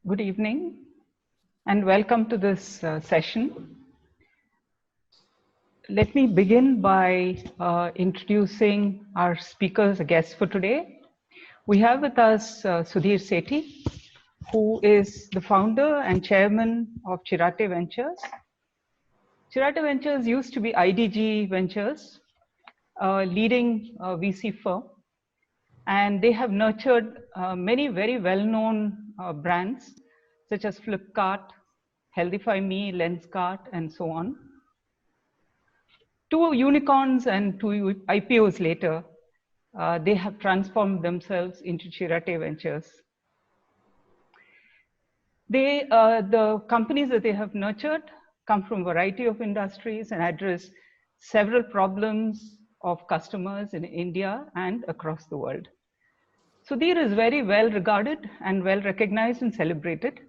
Good evening and welcome to this session. Let me begin by introducing our speakers, guests for today. We have with us Sudhir Sethi, who is the founder and chairman of Chiratae Ventures. Chiratae Ventures used to be IDG Ventures, a leading VC firm, and they have nurtured many very well-known brands such as Flipkart, Healthify Me, Lenskart, and so on. Two unicorns and two IPOs later, they have transformed themselves into Chiratae Ventures. The companies that they have nurtured come from a variety of industries and address several problems of customers in India and across the world. Sudhir is very well regarded and well recognized and celebrated.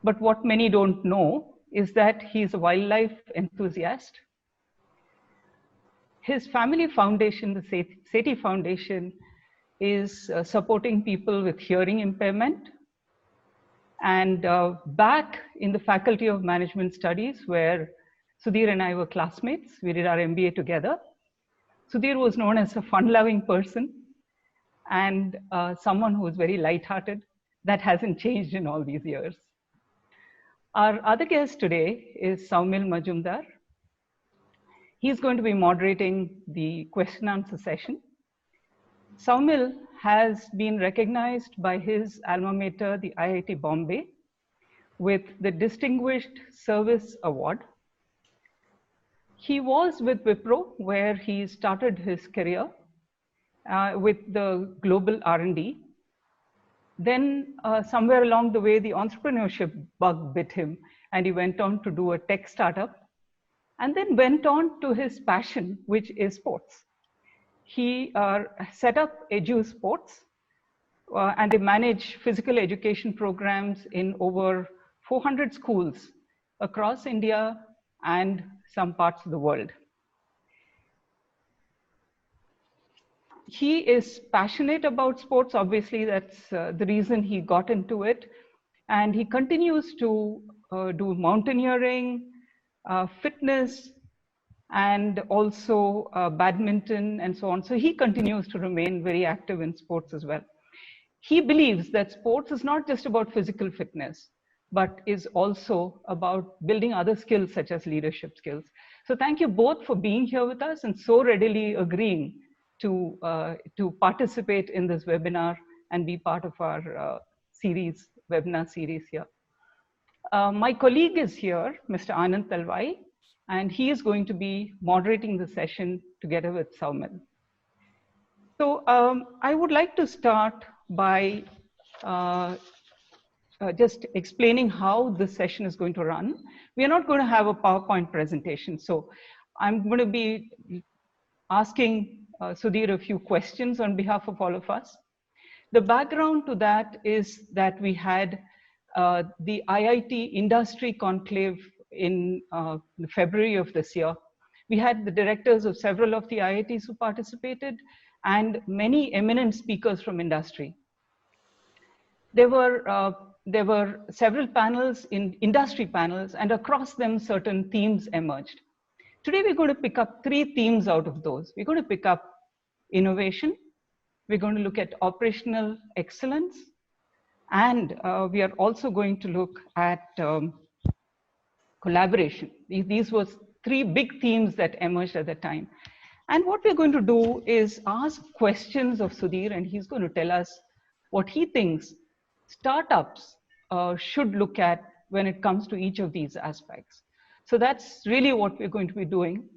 But what many don't know is that he's a wildlife enthusiast. His family foundation, the Sethi Foundation, is supporting people with hearing impairment. And back in the Faculty of Management Studies, where Sudhir and I were classmates, we did our MBA together. Sudhir was known as a fun-loving person and someone who was very lighthearted. That hasn't changed in all these years. Our other guest today is Saumil Majumdar. He's going to be moderating the question answer session. Saumil has been recognized by his alma mater, the IIT Bombay, with the Distinguished Service Award. He was with Wipro, where he started his career with the global R&D. Then somewhere along the way, the entrepreneurship bug bit him, and he went on to do a tech startup, and then went on to his passion, which is sports. He set up Edu Sports, and they manage physical education programs in over 400 schools across India and some parts of the world. He is passionate about sports. Obviously, that's the reason he got into it. And he continues to do mountaineering, fitness, and also badminton and so on. So he continues to remain very active in sports as well. He believes that sports is not just about physical fitness, but is also about building other skills such as leadership skills. So thank you both for being here with us and so readily agreeing to participate in this webinar and be part of our webinar series here. My colleague is here, Mr. Anand Talwai, and he is going to be moderating the session together with Saumil. So I would like to start by just explaining how this session is going to run. We are not going to have a PowerPoint presentation. So I'm going to be asking Sudhir a few questions on behalf of all of us. The background to that is that we had the IIT Industry Conclave in February of this year. We had the directors of several of the IITs who participated and many eminent speakers from industry. There were several panels, industry panels, and across them certain themes emerged. Today we're going to pick up three themes out of those. We're going to pick up innovation, we're going to look at operational excellence, and we are also going to look at collaboration. These were three big themes that emerged at the time. And what we're going to do is ask questions of Sudhir, and he's going to tell us what he thinks startups should look at when it comes to each of these aspects. So that's really what we're going to be doing.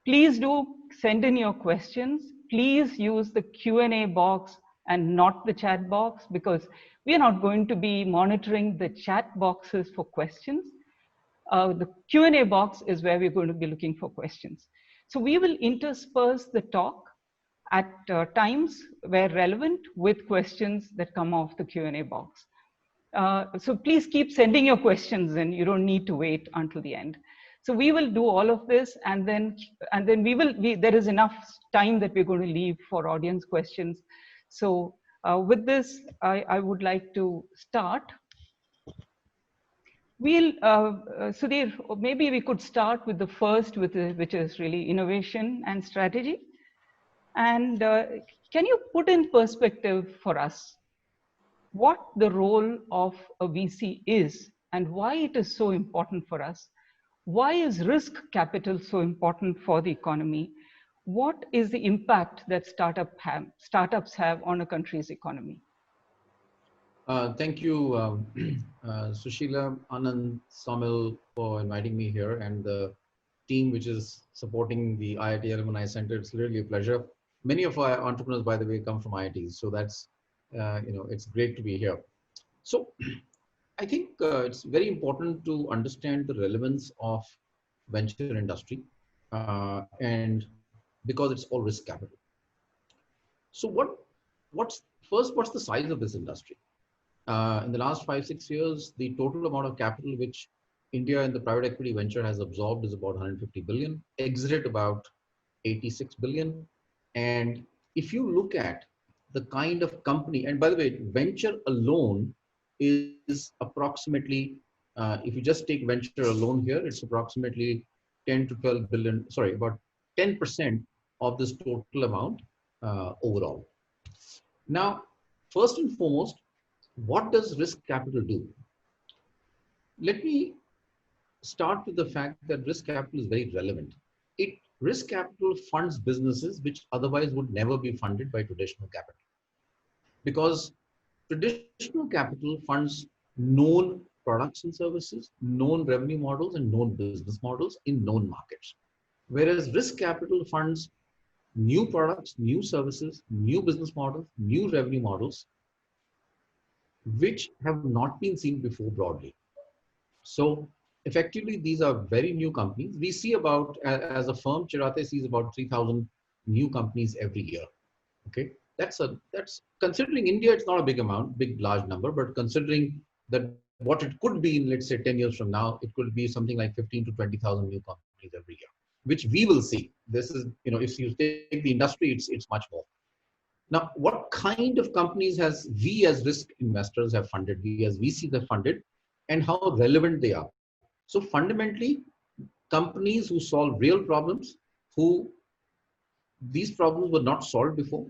Please do send in your questions. Please use the Q&A box and not the chat box, because we are not going to be monitoring the chat boxes for questions. The Q&A box is where we're going to be looking for questions. So we will intersperse the talk at times where relevant with questions that come off the Q&A box. So please keep sending your questions and you don't need to wait until the end. So we will do all of this, and then there is enough time that we're going to leave for audience questions. So with this, I would like to start Sudhir, maybe we could start with the first, which is really innovation and strategy. And can you put in perspective for us what the role of a VC is and why it is so important for us? Why is risk capital so important for the economy? What is the impact that startups have on a country's economy? Thank you, Sushila, Anand, Samil, for inviting me here, and the team which is supporting the IIT Alumni Center. It's really a pleasure. Many of our entrepreneurs, by the way, come from IITs, so that's it's great to be here. So I think it's very important to understand the relevance of venture industry, and because it's all risk capital. So what's the size of this industry? In the last 5-6 years, the total amount of capital which India in the private equity venture has absorbed is about 150 billion, exited about 86 billion. And if you look at the kind of company, and by the way, venture alone is approximately, if you just take venture alone here, it's approximately 10 to 12 billion, sorry, about 10% of this total amount overall. Now, first and foremost, what does risk capital do? Let me start with the fact that risk capital is very relevant. Risk capital funds businesses which otherwise would never be funded by traditional capital. Because traditional capital funds known products and services, known revenue models, and known business models in known markets. Whereas risk capital funds new products, new services, new business models, new revenue models, which have not been seen before broadly. So effectively, these are very new companies. We see about, as a firm, Chiratae sees about 3,000 new companies every year. Okay, that's considering India, it's not a big amount, large number, but considering that what it could be in, let's say, 10 years from now, it could be something like 15 to 20,000 new companies every year, which we will see. This is, if you take the industry, it's much more. Now, what kind of companies has we as risk investors have funded, we as VCs have funded, and how relevant they are? So fundamentally, companies who solve real problems, who these problems were not solved before,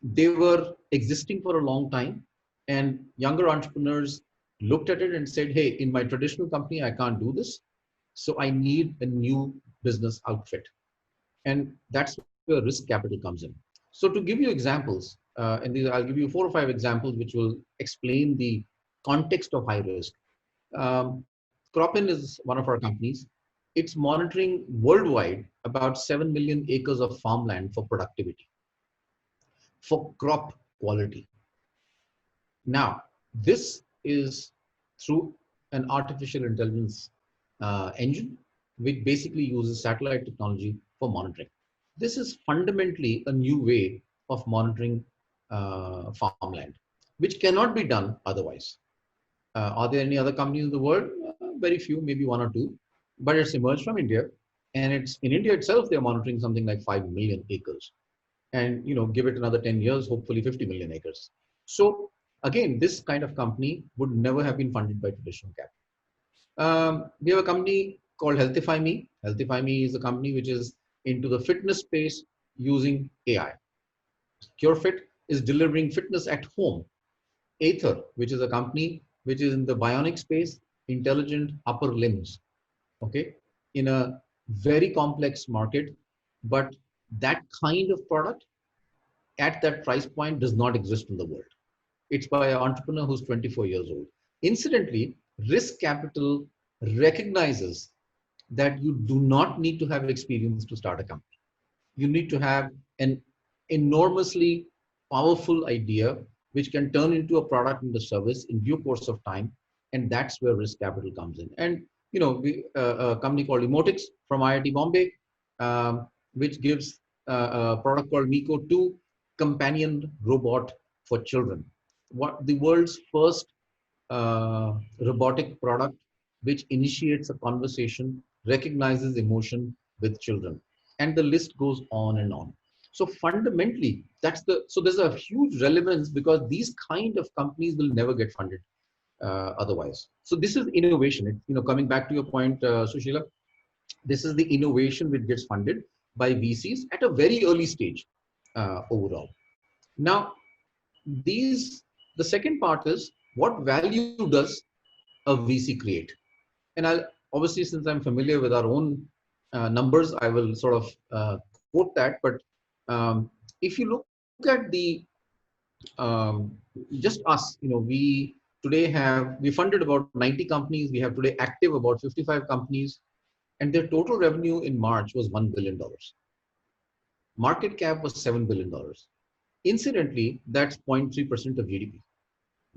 they were existing for a long time, and younger entrepreneurs looked at it and said, hey, in my traditional company, I can't do this, so I need a new business outfit. And that's where risk capital comes in. So to give you examples, and these, I'll give you 4 or 5 examples which will explain the context of high risk. Cropin is one of our companies. It's monitoring worldwide about 7 million acres of farmland for productivity, for crop quality. Now, this is through an artificial intelligence engine, which basically uses satellite technology for monitoring. This is fundamentally a new way of monitoring farmland, which cannot be done otherwise. Are there any other companies in the world? Very few, maybe 1 or 2, but it's emerged from India, and it's in India itself. They're monitoring something like 5 million acres, and give it another 10 years, hopefully 50 million acres. So again, this kind of company would never have been funded by traditional capital. We have a company called Healthify Me. Healthify Me is a company which is into the fitness space using AI. CureFit is delivering fitness at home. Aether, which is a company which is in the bionic space, intelligent upper limbs, okay, in a very complex market, but that kind of product at that price point does not exist in the world. It's by an entrepreneur who's 24 years old. Incidentally, risk capital recognizes that you do not need to have experience to start a company. You need to have an enormously powerful idea which can turn into a product and a service in due course of time, and that's where risk capital comes in. And a company called Emotics from IIT Bombay, which gives a product called Miko 2, companion robot for children. What the world's first robotic product which initiates a conversation, recognizes emotion with children, and the list goes on and on. So fundamentally, so there's a huge relevance, because these kind of companies will never get funded. otherwise. So this is innovation. Coming back to your point, Sushila, this is the innovation which gets funded by VCs at a very early stage overall. Now, the second part is, what value does a VC create? And I'll obviously, since I'm familiar with our own numbers, I will sort of quote that. But if you look at the just us, we today we funded about 90 companies. We have today active about 55 companies, and their total revenue in March was $1 billion. Market cap was $7 billion. Incidentally, that's 0.3% of GDP.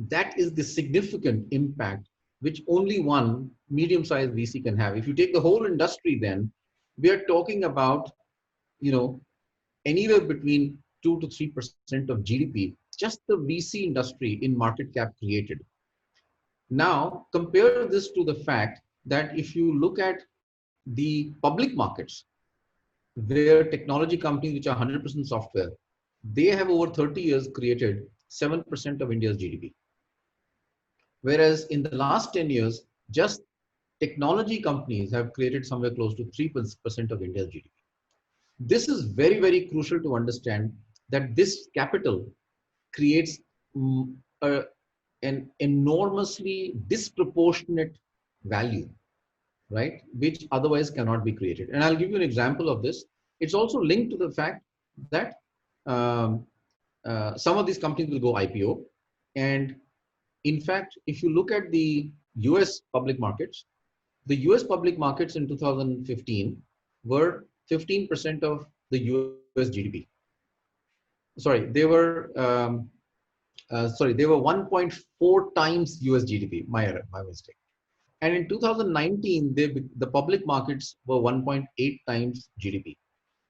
That is the significant impact which only one medium-sized VC can have. If you take the whole industry, then we are talking about, anywhere between 2 to 3% of GDP, just the VC industry in market cap created. Now, compare this to the fact that if you look at the public markets, where technology companies which are 100% software, they have over 30 years created 7% of India's GDP. Whereas in the last 10 years, just technology companies have created somewhere close to 3% of India's GDP. This is very, very crucial to understand, that this capital creates an enormously disproportionate value, right? Which otherwise cannot be created. And I'll give you an example of this. It's also linked to the fact that some of these companies will go IPO. And in fact, if you look at the US public markets, the US public markets in 2015 were 15% of the US GDP. Sorry, they were 1.4 times US GDP. My mistake. And in 2019, the public markets were 1.8 times GDP.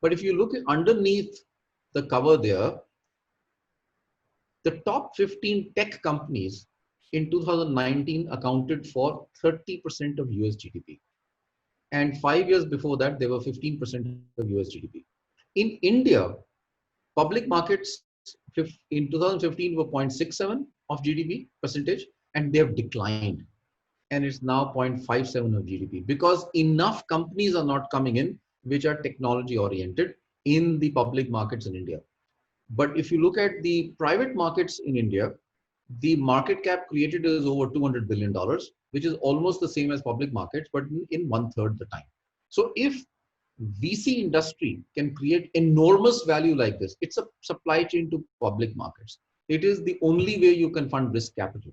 But if you look at underneath the cover there, the top 15 tech companies in 2019 accounted for 30% of US GDP. And 5 years before that, they were 15% of US GDP. In India, public markets in 2015 were 0.67 of GDP percentage, and they have declined. And it's now 0.57 of GDP, because enough companies are not coming in which are technology oriented in the public markets in India. But if you look at the private markets in India, the market cap created is over $200 billion, which is almost the same as public markets, but in 1/3 the time. So if VC industry can create enormous value like this, it's a supply chain to public markets. It is the only way you can fund risk capital.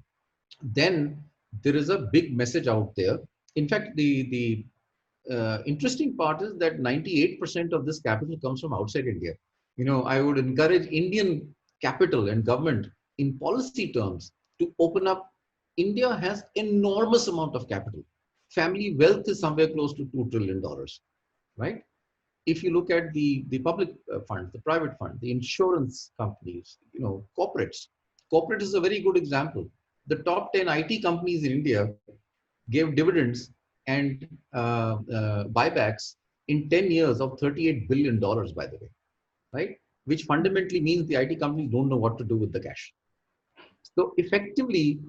Then there is a big message out there. In fact, the interesting part is that 98% of this capital comes from outside India. I would encourage Indian capital and government in policy terms to open up. India has enormous amount of capital. Family wealth is somewhere close to $2 trillion, right? If you look at the public funds, the private fund, the insurance companies, corporates. Corporate is a very good example. The top 10 IT companies in India gave dividends and buybacks in 10 years of $38 billion, by the way, right? Which fundamentally means the IT companies don't know what to do with the cash. So effectively,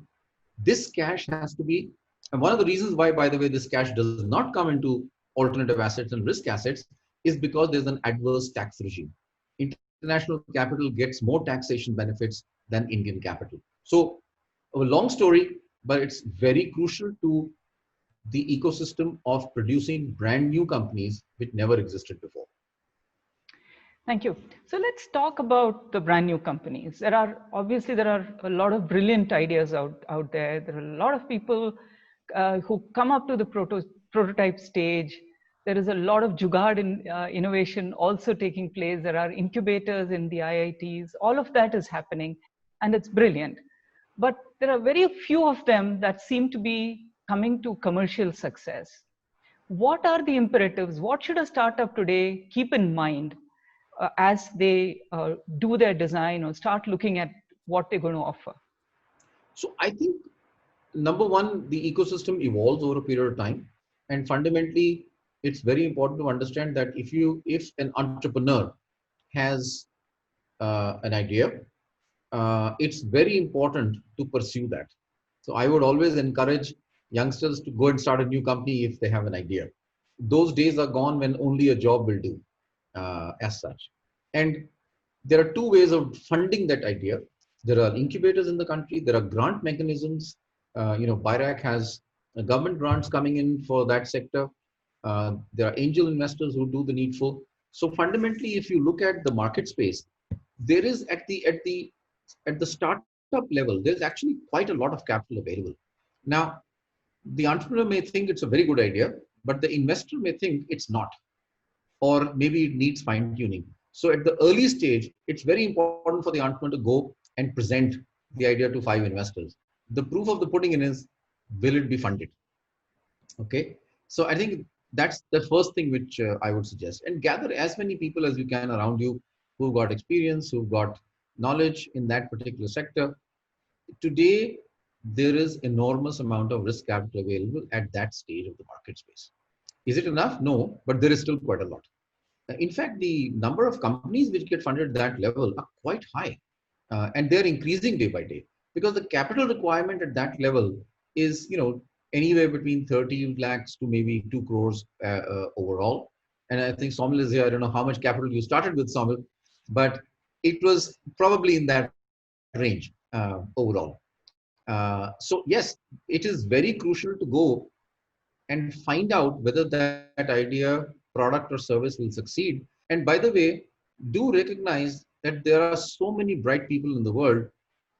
this cash has to be, and one of the reasons why, by the way, this cash does not come into alternative assets and risk assets is because there's an adverse tax regime. International capital gets more taxation benefits than Indian capital. So a long story, but it's very crucial to the ecosystem of producing brand new companies which never existed before. Thank you. So let's talk about the brand new companies. There are a lot of brilliant ideas out there. There are a lot of people who come up to the prototype stage. There is a lot of jugaad in innovation also taking place. There are incubators in the IITs. All of that is happening, and it's brilliant. But there are very few of them that seem to be coming to commercial success. What are the imperatives? What should a startup today keep in mind as they do their design or start looking at what they're going to offer? So I think, number one, the ecosystem evolves over a period of time. And fundamentally, it's very important to understand that if an entrepreneur has an idea, it's very important to pursue that. So I would always encourage youngsters to go and start a new company if they have an idea. Those days are gone when only a job will do, as such. And there are two ways of funding that idea. There are incubators in the country. There are grant mechanisms. BIRAC has government grants coming in for that sector. There are angel investors who do the needful. So fundamentally, if you look at the market space, there is at the startup level, there's actually quite a lot of capital available. Now, the entrepreneur may think it's a very good idea, but the investor may think it's not, or maybe it needs fine tuning. So at the early stage, it's very important for the entrepreneur to go and present the idea to 5 investors. The proof of the pudding in is, will it be funded? Okay. So I think that's the first thing which I would suggest, and gather as many people as you can around you who've got experience, who've got knowledge in that particular sector. Today, there is enormous amount of risk capital available at that stage of the market space. Is it enough? No, but there is still quite a lot. In fact, the number of companies which get funded at that level are quite high, and they're increasing day by day, because the capital requirement at that level is, anywhere between 30 lakhs to maybe 2 crores overall. And I think Somil is here. I don't know how much capital you started with, Somil, but it was probably in that range overall. So yes, it is very crucial to go and find out whether that idea, product or service will succeed. And by the way, do recognize that there are so many bright people in the world.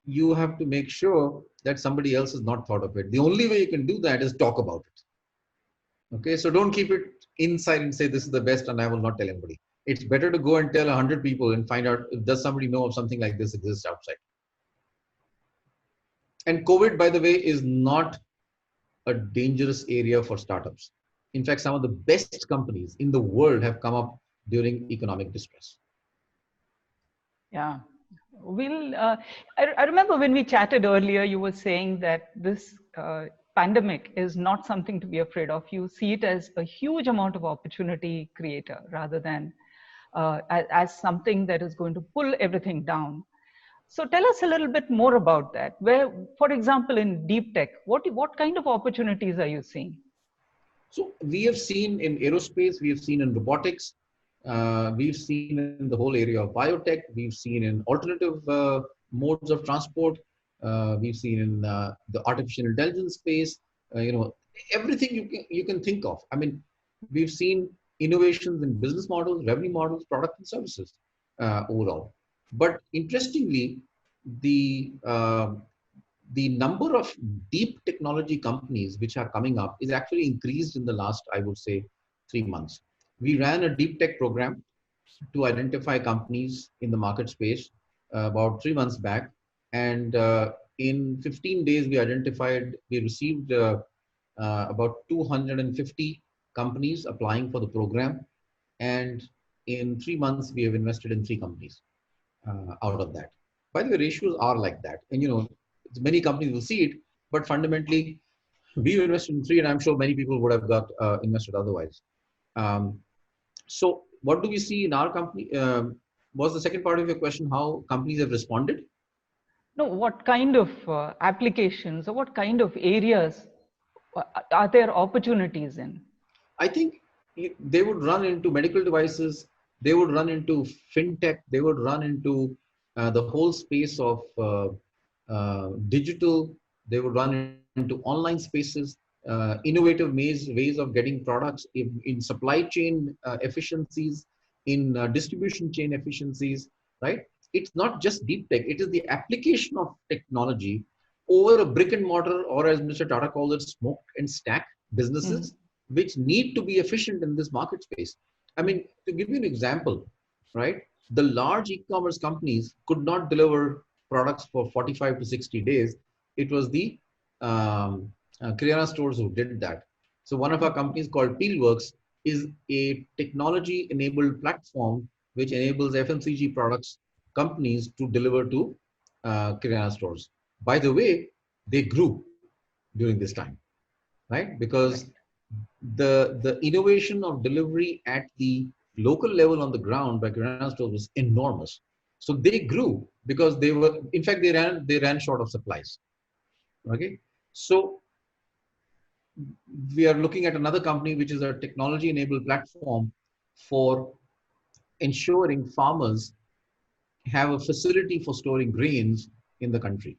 You have to make sure that somebody else has not thought of it. The only way you can do that is talk about it. Okay, so don't keep it inside and say this is the best and I will not tell anybody. It's better to go and tell 100 people and find out if does somebody know of something like this exists outside. And COVID, by the way, is not a dangerous area for startups. In fact, some of the best companies in the world have come up during economic distress. Yeah. I remember when we chatted earlier, you were saying that this pandemic is not something to be afraid of. You see it as a huge amount of opportunity creator rather than as something that is going to pull everything down. So tell us a little bit more about that. Where, for example, in deep tech, what kind of opportunities are you seeing? So we have seen in aerospace, we have seen in robotics, we've seen in the whole area of biotech, we've seen in alternative modes of transport, we've seen in the artificial intelligence space, everything you can think of. I mean, we've seen innovations in business models, revenue models, product and services overall. But interestingly, the number of deep technology companies which are coming up is actually increased in the last, I would say, 3 months. We ran a deep tech program to identify companies in the market space about 3 months back. And in 15 days, we received about 250 companies applying for the program. And in 3 months, we have invested in 3 companies out of that. By the way, ratios are like that. And, many companies will see it, but fundamentally, we've invested in 3, and I'm sure many people would have got invested otherwise. So what do we see in our company? Was the second part of your question how companies have responded? No, what kind of applications or what kind of areas are there opportunities in? I think they would run into medical devices, they would run into fintech, they would run into the whole space of digital, they would run into online spaces, innovative ways of getting products in supply chain efficiencies, in distribution chain efficiencies, right? It's not just deep tech, it is the application of technology over a brick and mortar, or as Mr. Tata calls it, smoke and stack businesses, which need to be efficient in this market space. I mean, to give you an example, right? The large e-commerce companies could not deliver products for 45 to 60 days. It was the Kirana stores who did that. So one of our companies called Peelworks is a technology-enabled platform which enables FMCG products companies to deliver to Kirana stores. By the way, they grew during this time, right? Because the innovation of delivery at the local level on the ground by Kirana stores was enormous. So they grew because they were, in fact, they ran short of supplies. Okay. So we are looking at another company, which is a technology-enabled platform for ensuring farmers have a facility for storing grains in the country.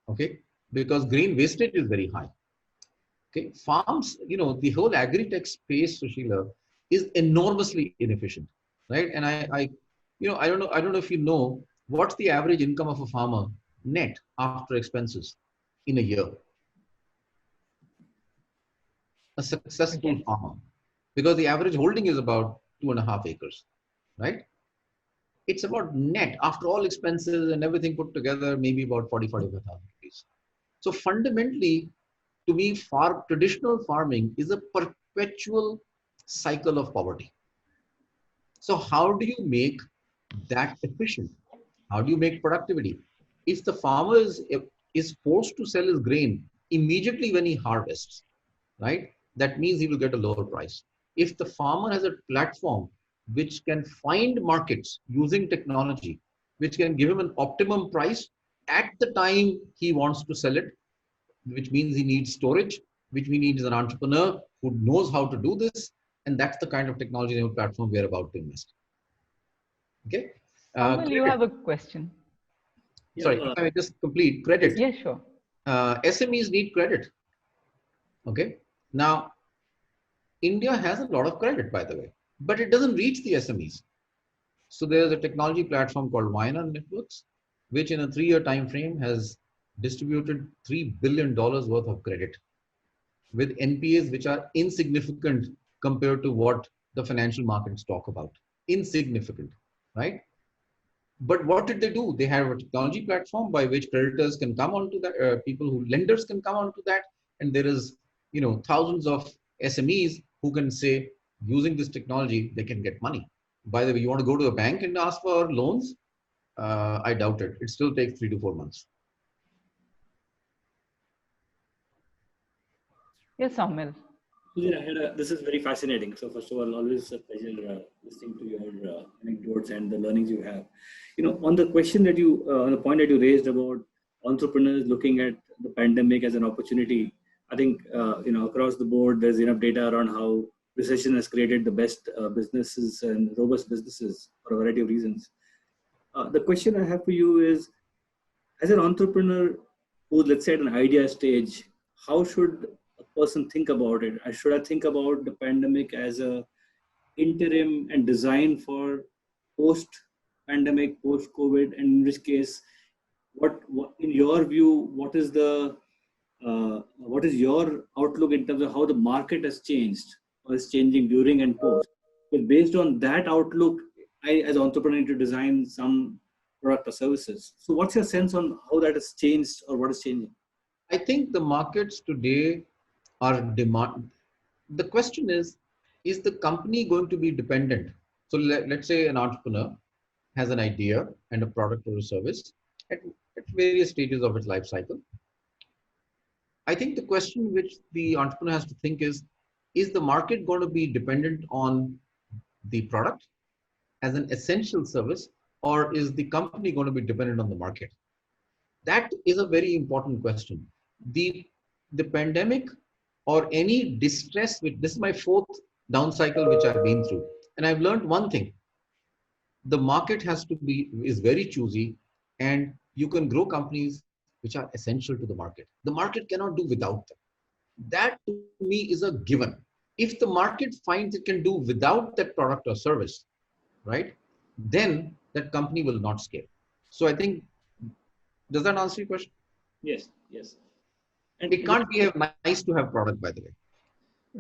Okay, because grain wastage is very high. Okay, farms, the whole agri-tech space, Sushila, is enormously inefficient, right? And I don't know if you know what's the average income of a farmer net after expenses in a year. A successful farmer, because the average holding is about 2.5 acres, right? It's about net after all expenses and everything put together, maybe about 45,000 rupees. So fundamentally, to me, traditional farming is a perpetual cycle of poverty. So how do you make that efficient? How do you make productivity? If the farmer is forced to sell his grain immediately when he harvests, right? That means he will get a lower price. If the farmer has a platform which can find markets using technology, which can give him an optimum price at the time he wants to sell it, which means he needs storage, which means he needs an entrepreneur who knows how to do this. And that's the kind of technology enabled platform we are about to invest. Okay. Samuel, you have a question. Sorry, if I may just complete credit. Yeah, sure. SMEs need credit. Okay. Now, India has a lot of credit, by the way, but it doesn't reach the SMEs. So there's a technology platform called Vayana Networks, which in a 3-year time frame has distributed $3 billion worth of credit with NPAs which are insignificant compared to what the financial markets talk about. Insignificant, right? But what did they do? They have a technology platform by which creditors can come onto that, lenders can come onto that, and there is, thousands of SMEs who can say, using this technology, they can get money. By the way, you want to go to a bank and ask for loans? I doubt it. It still takes 3 to 4 months. Yes, Samuel. This is very fascinating. So first of all, always a pleasure listening to your anecdotes and the learnings you have. On the question that on the point that you raised about entrepreneurs looking at the pandemic as an opportunity, I think, across the board, there's enough data around how recession has created the best businesses and robust businesses for a variety of reasons. The question I have for you is, as an entrepreneur who's, let's say, at an idea stage, how should a person think about it? Should I think about the pandemic as a interim and design for post-pandemic, post-COVID, and in which case, what in your view, what is your outlook in terms of how the market has changed or is changing during and post? Well, based on that outlook, I, as an entrepreneur, need to design some product or services. So what's your sense on how that has changed or what is changing? I think the markets today are demand. The question is the company going to be dependent? So let's say an entrepreneur has an idea and a product or a service at various stages of its life cycle. I think the question which the entrepreneur has to think is the market going to be dependent on the product as an essential service, or is the company going to be dependent on the market? That is a very important question. The pandemic or any distress, this is my 4th down cycle which I've been through. And I've learned one thing. The market is very choosy, and you can grow companies which are essential to the market. The market cannot do without them. That to me is a given. If the market finds it can do without that product or service, right, then that company will not scale. So I think, does that answer your question? Yes, yes. And it can't be nice to have product, by the way.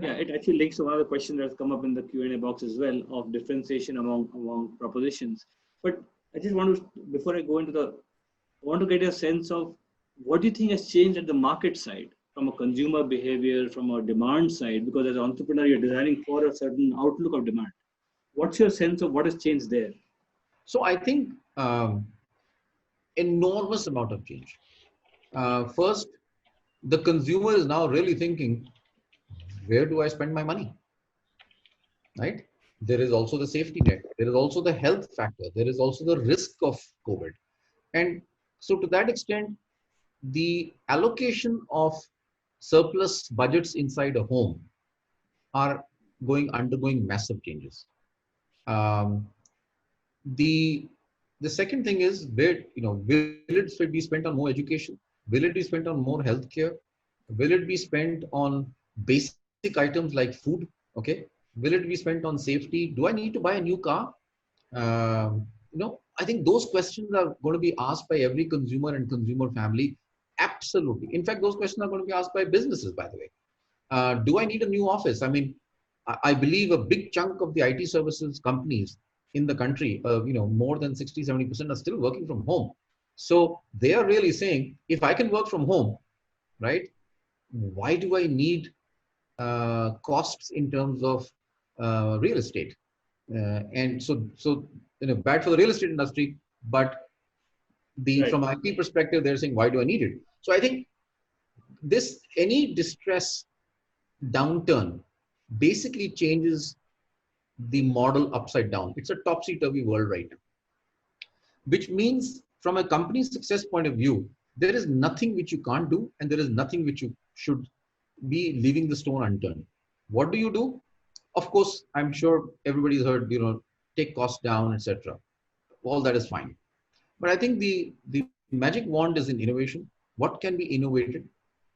Yeah, it actually links to one of the questions that's come up in the Q&A box as well of differentiation among propositions. But I just want to, before I go into I want to get a sense of what do you think has changed at the market side from a consumer behavior, from a demand side, because as an entrepreneur, you're designing for a certain outlook of demand. What's your sense of what has changed there? So I think enormous amount of change. First, the consumer is now really thinking, where do I spend my money? Right? There is also the safety net. There is also the health factor. There is also the risk of COVID. And so to that extent, the allocation of surplus budgets inside a home are undergoing massive changes. Um, the the second thing is, where, will it be spent on more education? Will it be spent on more healthcare? Will it be spent on basic items like food? Okay. Will it be spent on safety? Do I need to buy a new car? I think those questions are going to be asked by every consumer and consumer family. Absolutely. In fact, those questions are going to be asked by businesses, by the way. Do I need a new office? I mean, I believe a big chunk of the IT services companies in the country, more than 60, 70% are still working from home. So they are really saying, if I can work from home, right, why do I need costs in terms of real estate? And so bad for the real estate industry, but from IT perspective, they're saying, why do I need it? So I think any distress downturn basically changes the model upside down. It's a topsy-turvy world right now, which means from a company success point of view, there is nothing which you can't do, and there is nothing which you should be leaving the stone unturned. What do you do? Of course, I'm sure everybody's heard, take costs down, etc. All that is fine. But I think the magic wand is in innovation. What can be innovated?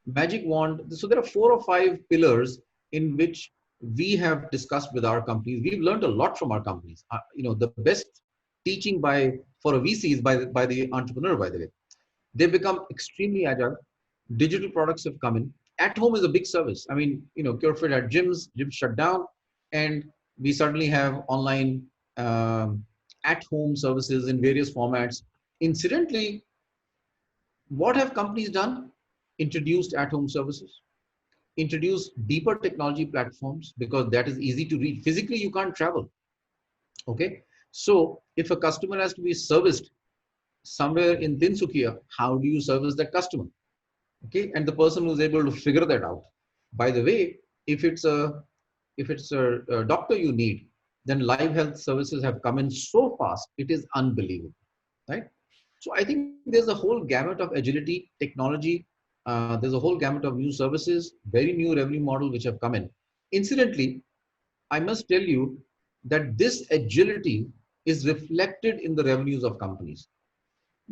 Magic wand. So there are 4 or 5 pillars in which we have discussed with our companies. We've learned a lot from our companies. The best teaching for a VC is by the entrepreneur, by the way. They've become extremely agile. Digital products have come in. At home is a big service. I mean, CureFit had gyms shut down, and we suddenly have online at-home services in various formats. Incidentally, what have companies done? Introduced at-home services, introduced deeper technology platforms, because that is easy to reach. Physically, you can't travel. Okay. So if a customer has to be serviced somewhere in Tinsukia, how do you service that customer? Okay. And the person who's able to figure that out. By the way, if it's a doctor you need, then live health services have come in so fast, it is unbelievable, right? So I think there's a whole gamut of agility, technology. There's a whole gamut of new services, very new revenue model which have come in. Incidentally, I must tell you that this agility is reflected in the revenues of companies.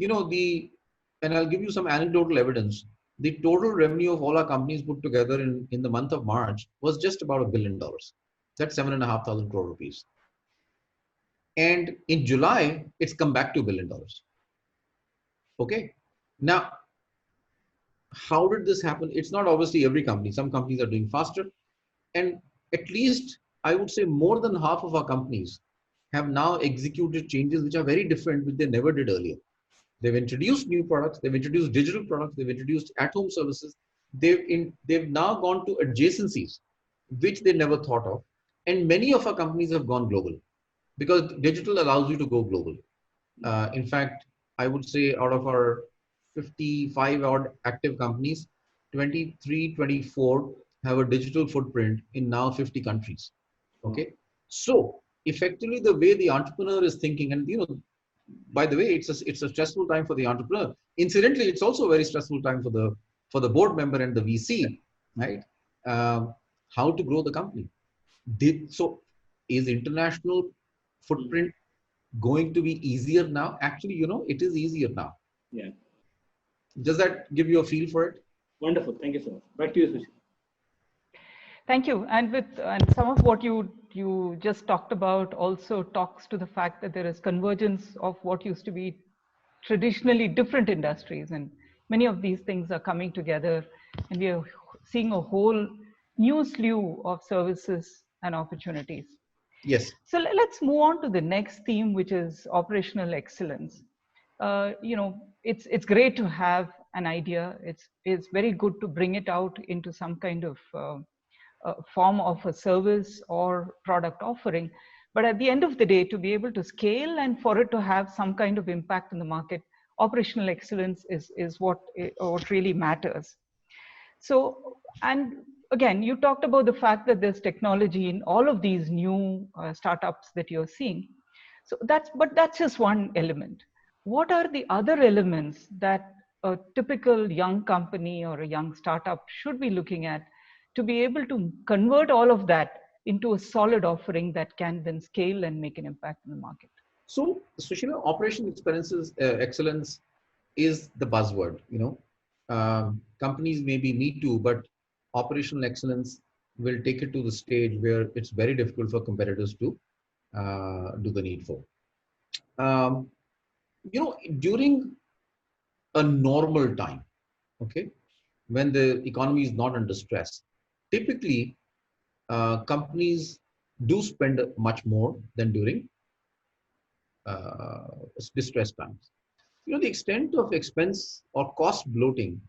And I'll give you some anecdotal evidence. The total revenue of all our companies put together in the month of March was just about $1 billion. That's 7,500 crore rupees. And in July, it's come back to $1 billion. Okay. Now, how did this happen? It's not obviously every company. Some companies are doing faster. And at least I would say more than half of our companies have now executed changes which are very different, which they never did earlier. They've introduced new products. They've introduced digital products. They've introduced at-home services. They've now gone to adjacencies, which they never thought of. And many of our companies have gone global, because digital allows you to go global. In fact, I would say out of our 55 odd active companies, 23, 24 have a digital footprint in now 50 countries. Okay. So effectively, the way the entrepreneur is thinking, and by the way, it's a stressful time for the entrepreneur. Incidentally, it's also a very stressful time for the board member and the VC, right? How to grow the company. So is international footprint going to be easier now? Actually, it is easier now. Yeah. Does that give you a feel for it? Wonderful. Thank you so much. Back to you, Sushil. Thank you. And some of what you just talked about also talks to the fact that there is convergence of what used to be traditionally different industries, and many of these things are coming together, and we are seeing a whole new slew of services and opportunities. Yes. So let's move on to the next theme, which is operational excellence. It's great to have an idea. It's very good to bring it out into some kind of form of a service or product offering. But at the end of the day, to be able to scale and for it to have some kind of impact in the market, operational excellence is what really matters. So, and again, you talked about the fact that there's technology in all of these new startups that you're seeing. So that's just one element. What are the other elements that a typical young company or a young startup should be looking at to be able to convert all of that into a solid offering that can then scale and make an impact in the market? So, Sushila, operation experiences excellence is the buzzword. Companies maybe need to, but operational excellence will take it to the stage where it's very difficult for competitors to do the needful. Um, During a normal time, okay, when the economy is not under stress, typically companies do spend much more than during uh, distressed times. The extent of expense or cost bloating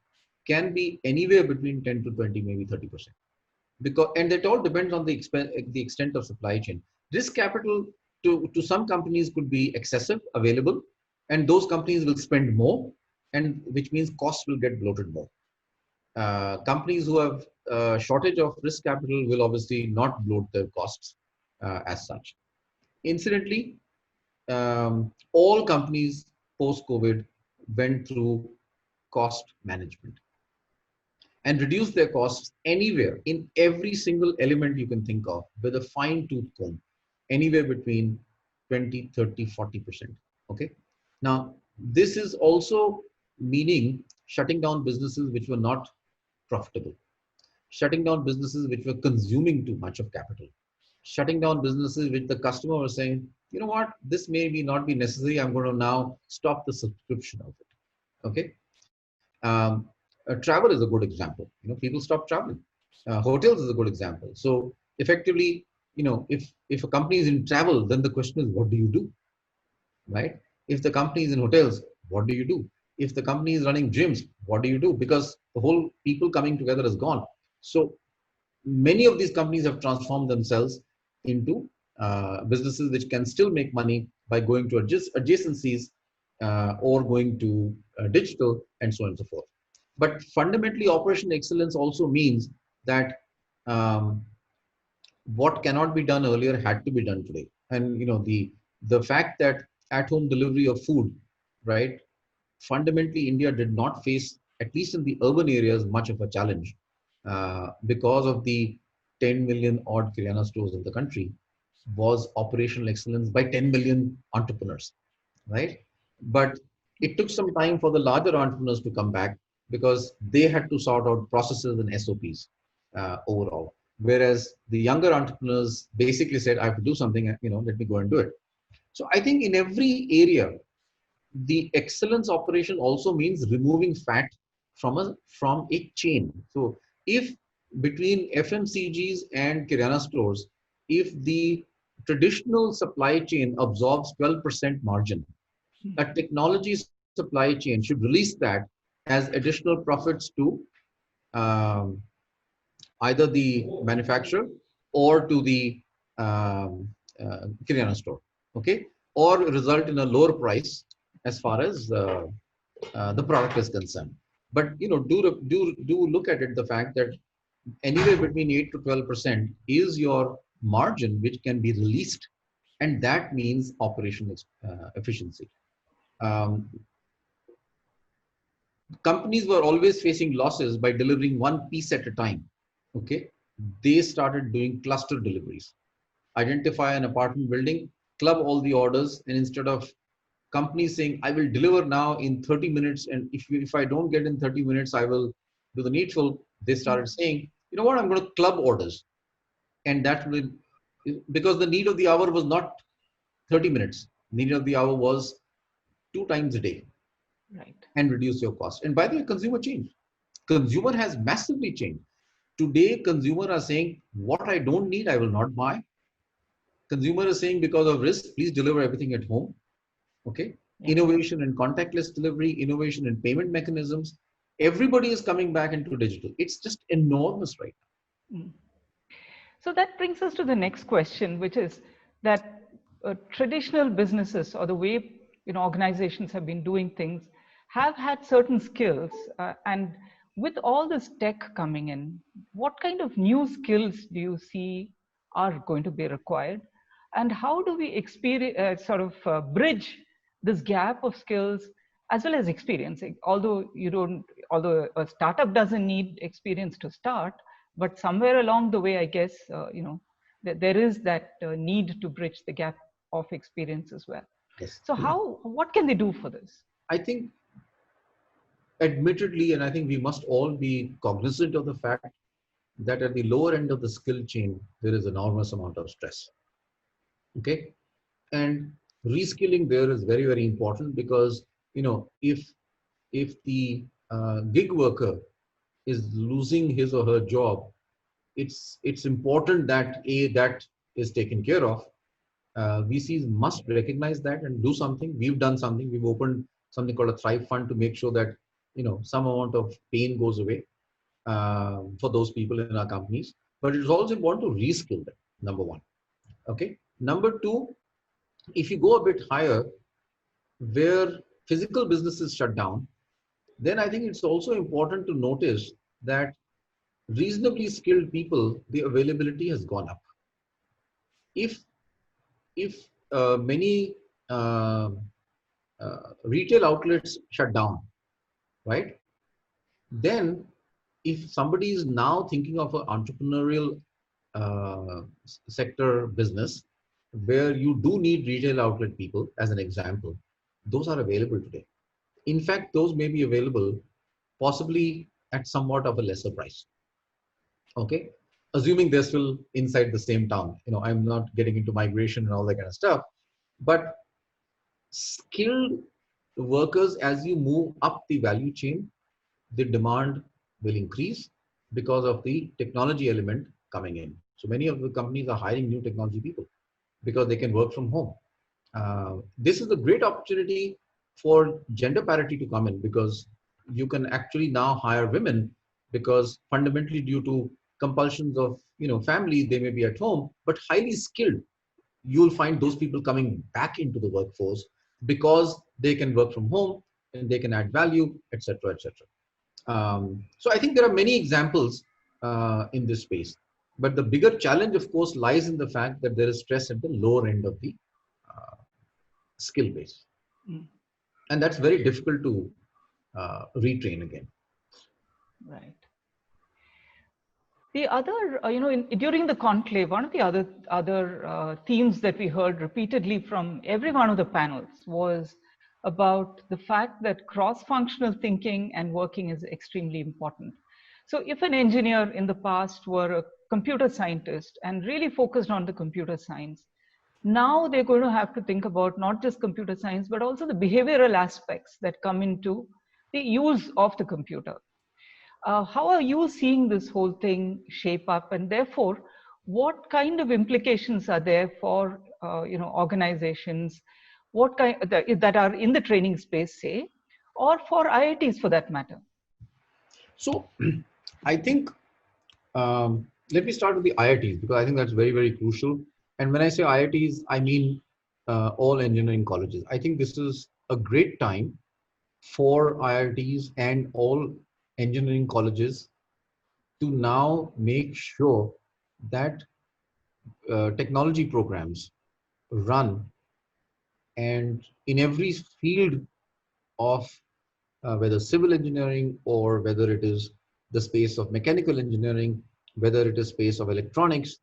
can be anywhere between 10 to 20, maybe 30%. Because, and that all depends on the extent of supply chain. Risk capital to some companies could be excessive, available, and those companies will spend more, and which means costs will get bloated more. Companies who have shortage of risk capital will obviously not bloat their costs as such. Incidentally, all companies post-COVID went through cost management and reduced their costs anywhere in every single element you can think of with a fine-tooth comb, anywhere between 20, 30, 40%. Okay. Now, this is also meaning shutting down businesses which were not profitable, shutting down businesses which were consuming too much of capital, shutting down businesses which the customer was saying, you know what, this may be not be necessary. I'm going to now stop the subscription of it. Okay. Travel is a good example. People stop traveling. Hotels is a good example. So effectively, if a company is in travel, then the question is, what do you do, right? If the company is in hotels, what do you do? If the company is running gyms, what do you do? Because the whole people coming together is gone. So many of these companies have transformed themselves into businesses which can still make money by going to adjacencies or going to digital and so on and so forth. But fundamentally, operational excellence also means that what cannot be done earlier had to be done today. And the fact that at-home delivery of food, right? Fundamentally, India did not face, at least in the urban areas, much of a challenge because of the 10 million odd Kirana stores in the country, was operational excellence by 10 million entrepreneurs, right? But it took some time for the larger entrepreneurs to come back because they had to sort out processes and SOPs overall. Whereas the younger entrepreneurs basically said, I have to do something, let me go and do it. So I think in every area, the excellence operation also means removing fat from a chain. So if between FMCGs and Kirana stores, if the traditional supply chain absorbs 12% margin, a technology supply chain should release that as additional profits to um, either the manufacturer or to the Kirana store, okay, or result in a lower price as far as the product is concerned. But do look at it, the fact that anywhere between 8 to 12% is your margin which can be released, and that means operational efficiency. Um, Companies were always facing losses by delivering one piece at a time. Okay, they started doing cluster deliveries. Identify an apartment building, club all the orders, and instead of companies saying, I will deliver now in 30 minutes, and if I don't get in 30 minutes, I will do the needful, they started saying, you know what, I'm going to club orders. And that will, because the need of the hour was not 30 minutes, need of the hour was 2 times a day. Right. And reduce your cost. And by the way, consumer changed. Consumer has massively changed. Today, consumer are saying, what I don't need, I will not buy. Consumer is saying, because of risk, please deliver everything at home. Okay. Yeah. Innovation in contactless delivery, innovation in payment mechanisms. Everybody is coming back into digital. It's just enormous right now. So that brings us to the next question, which is that traditional businesses, or the way organizations have been doing things, have had certain skills, and with all this tech coming in, what kind of new skills do you see are going to be required, and how do we experience bridge this gap of skills as well as experience. Although although a startup doesn't need experience to start, but somewhere along the way, I guess, there is that need to bridge the gap of experience as well. Yes. So what can they do for this? I think, admittedly, and I think we must all be cognizant of the fact that at the lower end of the skill chain, there is enormous amount of stress. Okay. And reskilling there is very, very important, because, if the gig worker is losing his or her job, it's important that that is taken care of. VCs must recognize that and do something. We've done something. We've opened something called a Thrive Fund to make sure that some amount of pain goes away for those people in our companies. But it's also important to reskill them. Number one. Okay. Number two, if you go a bit higher, where physical businesses shut down, then I think it's also important to notice that reasonably skilled people, the availability has gone up. If many retail outlets shut down, right? Then if somebody is now thinking of an entrepreneurial sector business where you do need retail outlet people, as an example, those are available today. In fact, those may be available possibly at somewhat of a lesser price. Okay, assuming they're still inside the same town. I'm not getting into migration and all that kind of stuff, but skilled workers, as you move up the value chain, the demand will increase because of the technology element coming in. So many of the companies are hiring new technology people because they can work from home. This is a great opportunity for gender parity to come in, because you can actually now hire women, because fundamentally due to compulsions of family, they may be at home, but highly skilled. You'll find those people coming back into the workforce because they can work from home and they can add value, etc., etc. So I think there are many examples in this space, but the bigger challenge, of course, lies in the fact that there is stress at the lower end of the skill base. And that's very difficult to retrain again. Right. The other, during the conclave, one of the other themes that we heard repeatedly from every one of the panels was about the fact that cross-functional thinking and working is extremely important. So if an engineer in the past were a computer scientist and really focused on the computer science, now they're going to have to think about not just computer science, but also the behavioral aspects that come into the use of the computer. How are you seeing this whole thing shape up, and therefore, what kind of implications are there for organizations, what kind that are in the training space, say, or for IITs for that matter? So, I think let me start with the IITs, because I think that's very, very crucial. And when I say IITs, I mean all engineering colleges. I think this is a great time for IITs and all engineering colleges to now make sure that technology programs run, and in every field of whether civil engineering or whether it is the space of mechanical engineering, whether it is space of electronics,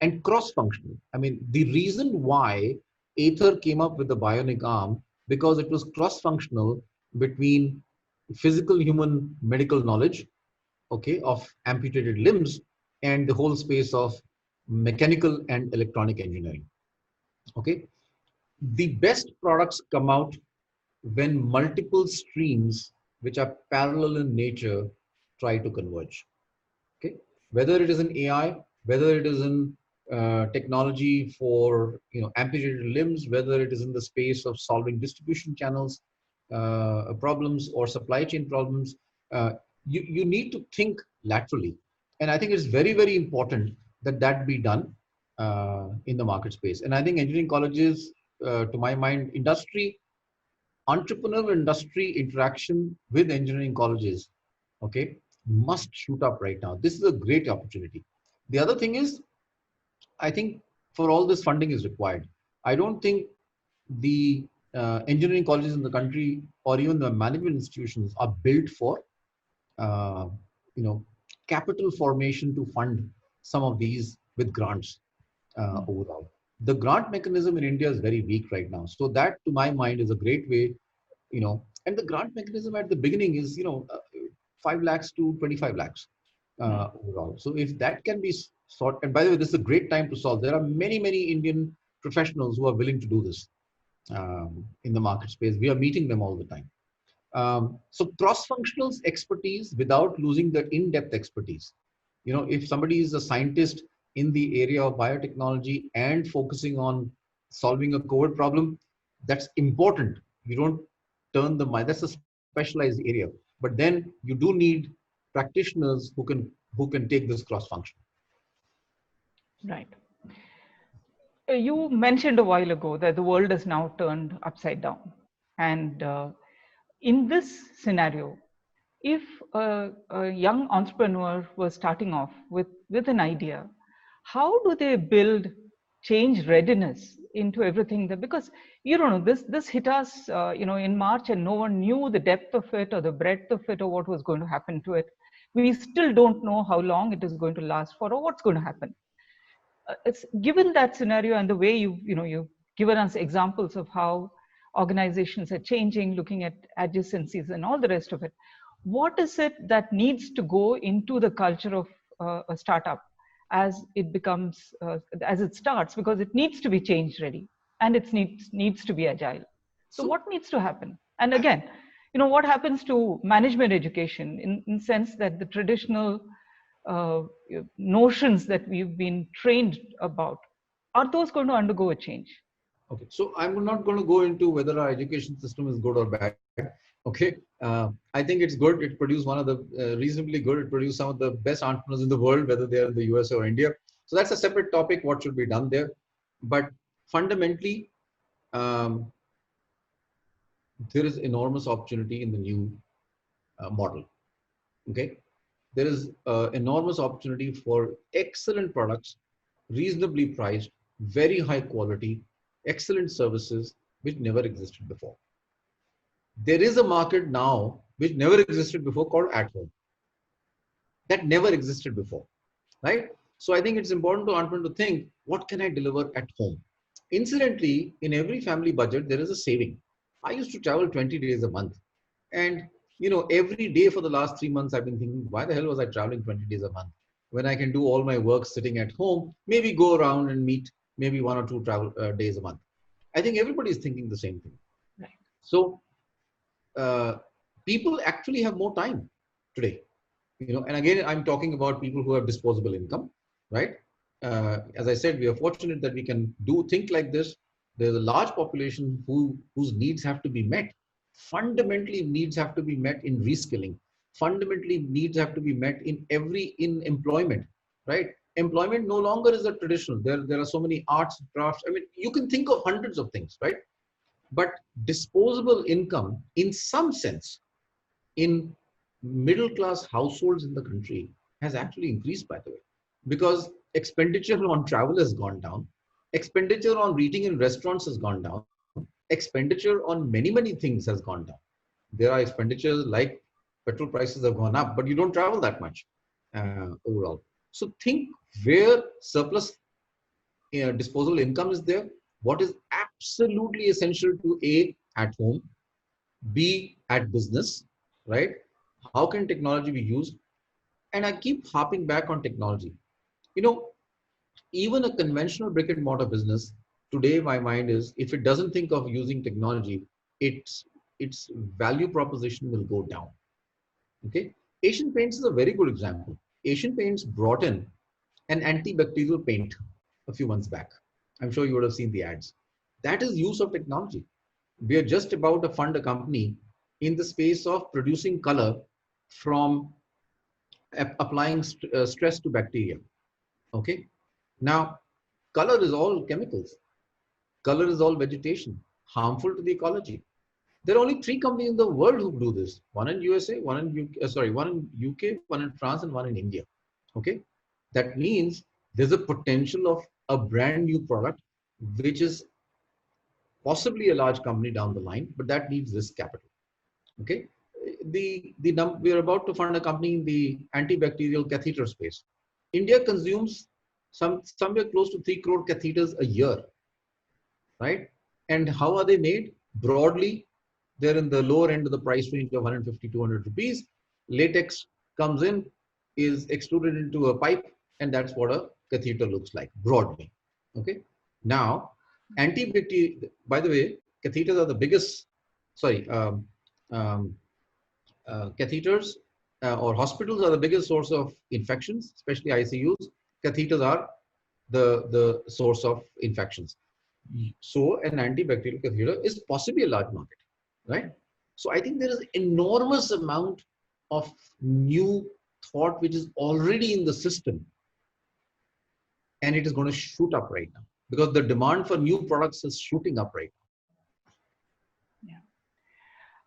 and cross-functional. I mean, the reason why Ather came up with the bionic arm, because it was cross-functional between physical human medical knowledge, okay, of amputated limbs, and the whole space of mechanical and electronic engineering. Okay, the best products come out when multiple streams which are parallel in nature try to converge. Okay, whether it is in AI, whether it is in technology for amputated limbs, whether it is in the space of solving distribution channels problems or supply chain problems, you need to think laterally. And I think it's very, very important that that be done in the market space. And I think engineering colleges, to my mind, entrepreneurial industry interaction with engineering colleges, okay, must shoot up right now. This is a great opportunity. The other thing is, I think for all this funding is required. I don't think the engineering colleges in the country or even the management institutions are built for, uh, you know, capital formation to fund some of these with grants overall. The grant mechanism in India is very weak right now. So that, to my mind, is a great way, you know, and the grant mechanism at the beginning is, 5 lakhs to 25 lakhs overall. So if that can be sorted, and by the way, this is a great time to solve. There are many, many Indian professionals who are willing to do this in the market space. We are meeting them all the time. So cross-functional expertise without losing the in-depth expertise. You know, if somebody is a scientist in the area of biotechnology and focusing on solving a COVID problem, that's important. You don't turn the mind. That's a specialized area. But then you do need practitioners who can take this cross-function. Right. You mentioned a while ago that the world is now turned upside down. And in this scenario, if a young entrepreneur was starting off with an idea, how do they build change readiness into everything that, because you don't know, this hit us in March, and no one knew the depth of it or the breadth of it or what was going to happen to it. We still don't know how long it is going to last for or what's going to happen. It's given that scenario and the way you've given us examples of how organizations are changing, looking at adjacencies and all the rest of it. What is it that needs to go into the culture of a startup as it becomes, as it starts, because it needs to be change ready and it needs to be agile. So what needs to happen? And again, what happens to management education in the sense that the traditional notions that we've been trained about, are those going to undergo a change? Okay, so I'm not going to go into whether our education system is good or bad. Okay, I think it's good. It produced one of the reasonably good. It produced some of the best entrepreneurs in the world, whether they're in the US or India. So that's a separate topic, what should be done there. But fundamentally, there is enormous opportunity in the new model. Okay, there is enormous opportunity for excellent products, reasonably priced, very high quality, excellent services, which never existed before. There is a market now which never existed before called at home. That never existed before, right? So I think it's important to entrepreneur to think, what can I deliver at home? Incidentally, in every family budget, there is a saving. I used to travel 20 days a month. And, every day for the last 3 months, I've been thinking, why the hell was I traveling 20 days a month? When I can do all my work sitting at home, maybe go around and meet maybe 1 or 2 travel days a month. I think everybody is thinking the same thing. Right. So people actually have more time today, and again, I'm talking about people who have disposable income, right? As I said, we are fortunate that we can think like this. There's a large population whose needs have to be met. Fundamentally, needs have to be met in reskilling. Fundamentally, needs have to be met in employment, right? Employment no longer is a traditional. There are so many arts, crafts. I mean, you can think of hundreds of things, right? But disposable income, in some sense, in middle-class households in the country has actually increased, by the way, because expenditure on travel has gone down, expenditure on eating in restaurants has gone down, expenditure on many, many things has gone down. There are expenditures like petrol prices have gone up, but you don't travel that much overall. So think where surplus disposable income is there, what is absolutely essential to A, at home, B, at business, right? How can technology be used? And I keep harping back on technology. Even a conventional brick and mortar business today, my mind is, if it doesn't think of using technology, its value proposition will go down. Okay, Asian Paints is a very good example. Asian Paints brought in an antibacterial paint a few months back. I'm sure you would have seen the ads. That is use of technology. We are just about to fund a company in the space of producing color from applying stress to bacteria. Okay. Now, color is all chemicals. Color is all vegetation, harmful to the ecology. There are only 3 companies in the world who do this. One in USA, one in UK, one in France, and one in India. Okay. That means there's a potential of a brand new product, which is possibly a large company down the line, but that needs risk capital. Okay, we are about to fund a company in the antibacterial catheter space. India consumes somewhere close to 3 crore catheters a year, right? And how are they made? Broadly, they're in the lower end of the price range of 150, 200 rupees. Latex comes in, is extruded into a pipe, and that's what a catheter looks like, broadly. Okay. Now, antibacterial, by the way, catheters are the biggest, um, catheters or hospitals are the biggest source of infections, especially ICUs. Catheters are the source of infections. So an antibacterial catheter is possibly a large market, right? So I think there is enormous amount of new thought which is already in the system, and it is going to shoot up right now because the demand for new products is shooting up right now.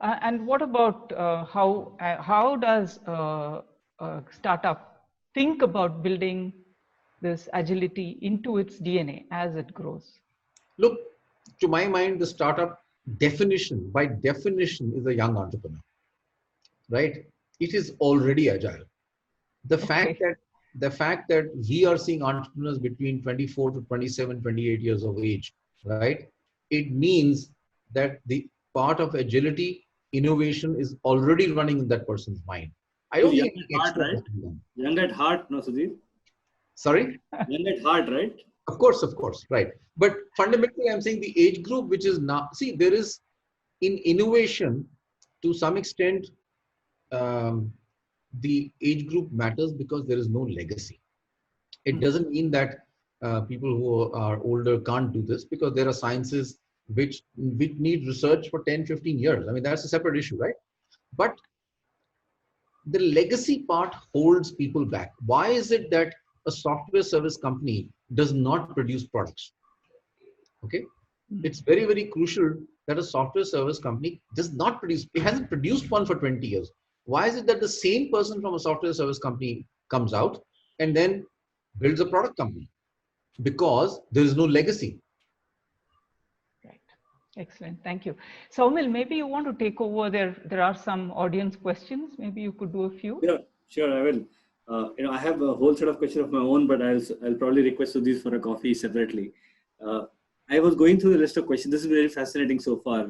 Yeah. And what about how does a startup think about building this agility into its DNA as it grows? Look, to my mind, the startup definition, by definition, is a young entrepreneur, right? It is already agile. The fact that we are seeing entrepreneurs between 24 to 27, 28 years of age, right? It means that the part of agility, innovation is already running in that person's mind. I don't think anything extra has to be done. Young at heart, no, Sudhir? Sorry? Young at heart, right? Of course, right. But fundamentally, I'm saying the age group, which is now, see, there is in innovation, to some extent, the age group matters because there is no legacy. It doesn't mean that people who are older can't do this, because there are sciences which need research for 10, 15 years. I mean, that's a separate issue, right? But the legacy part holds people back. Why is it that a software service company does not produce products? Okay. It's very, very crucial that a software service company does not produce, it hasn't produced one for 20 years. Why is it that the same person from a software service company comes out and then builds a product company? Because there is no legacy. Right. Excellent. Thank you. Saumil, maybe you want to take over. There are some audience questions. Maybe you could do a few. Yeah, sure, I will. I have a whole set of questions of my own, but I'll probably request Sudhir for a coffee separately. I was going through the list of questions. This is very fascinating so far,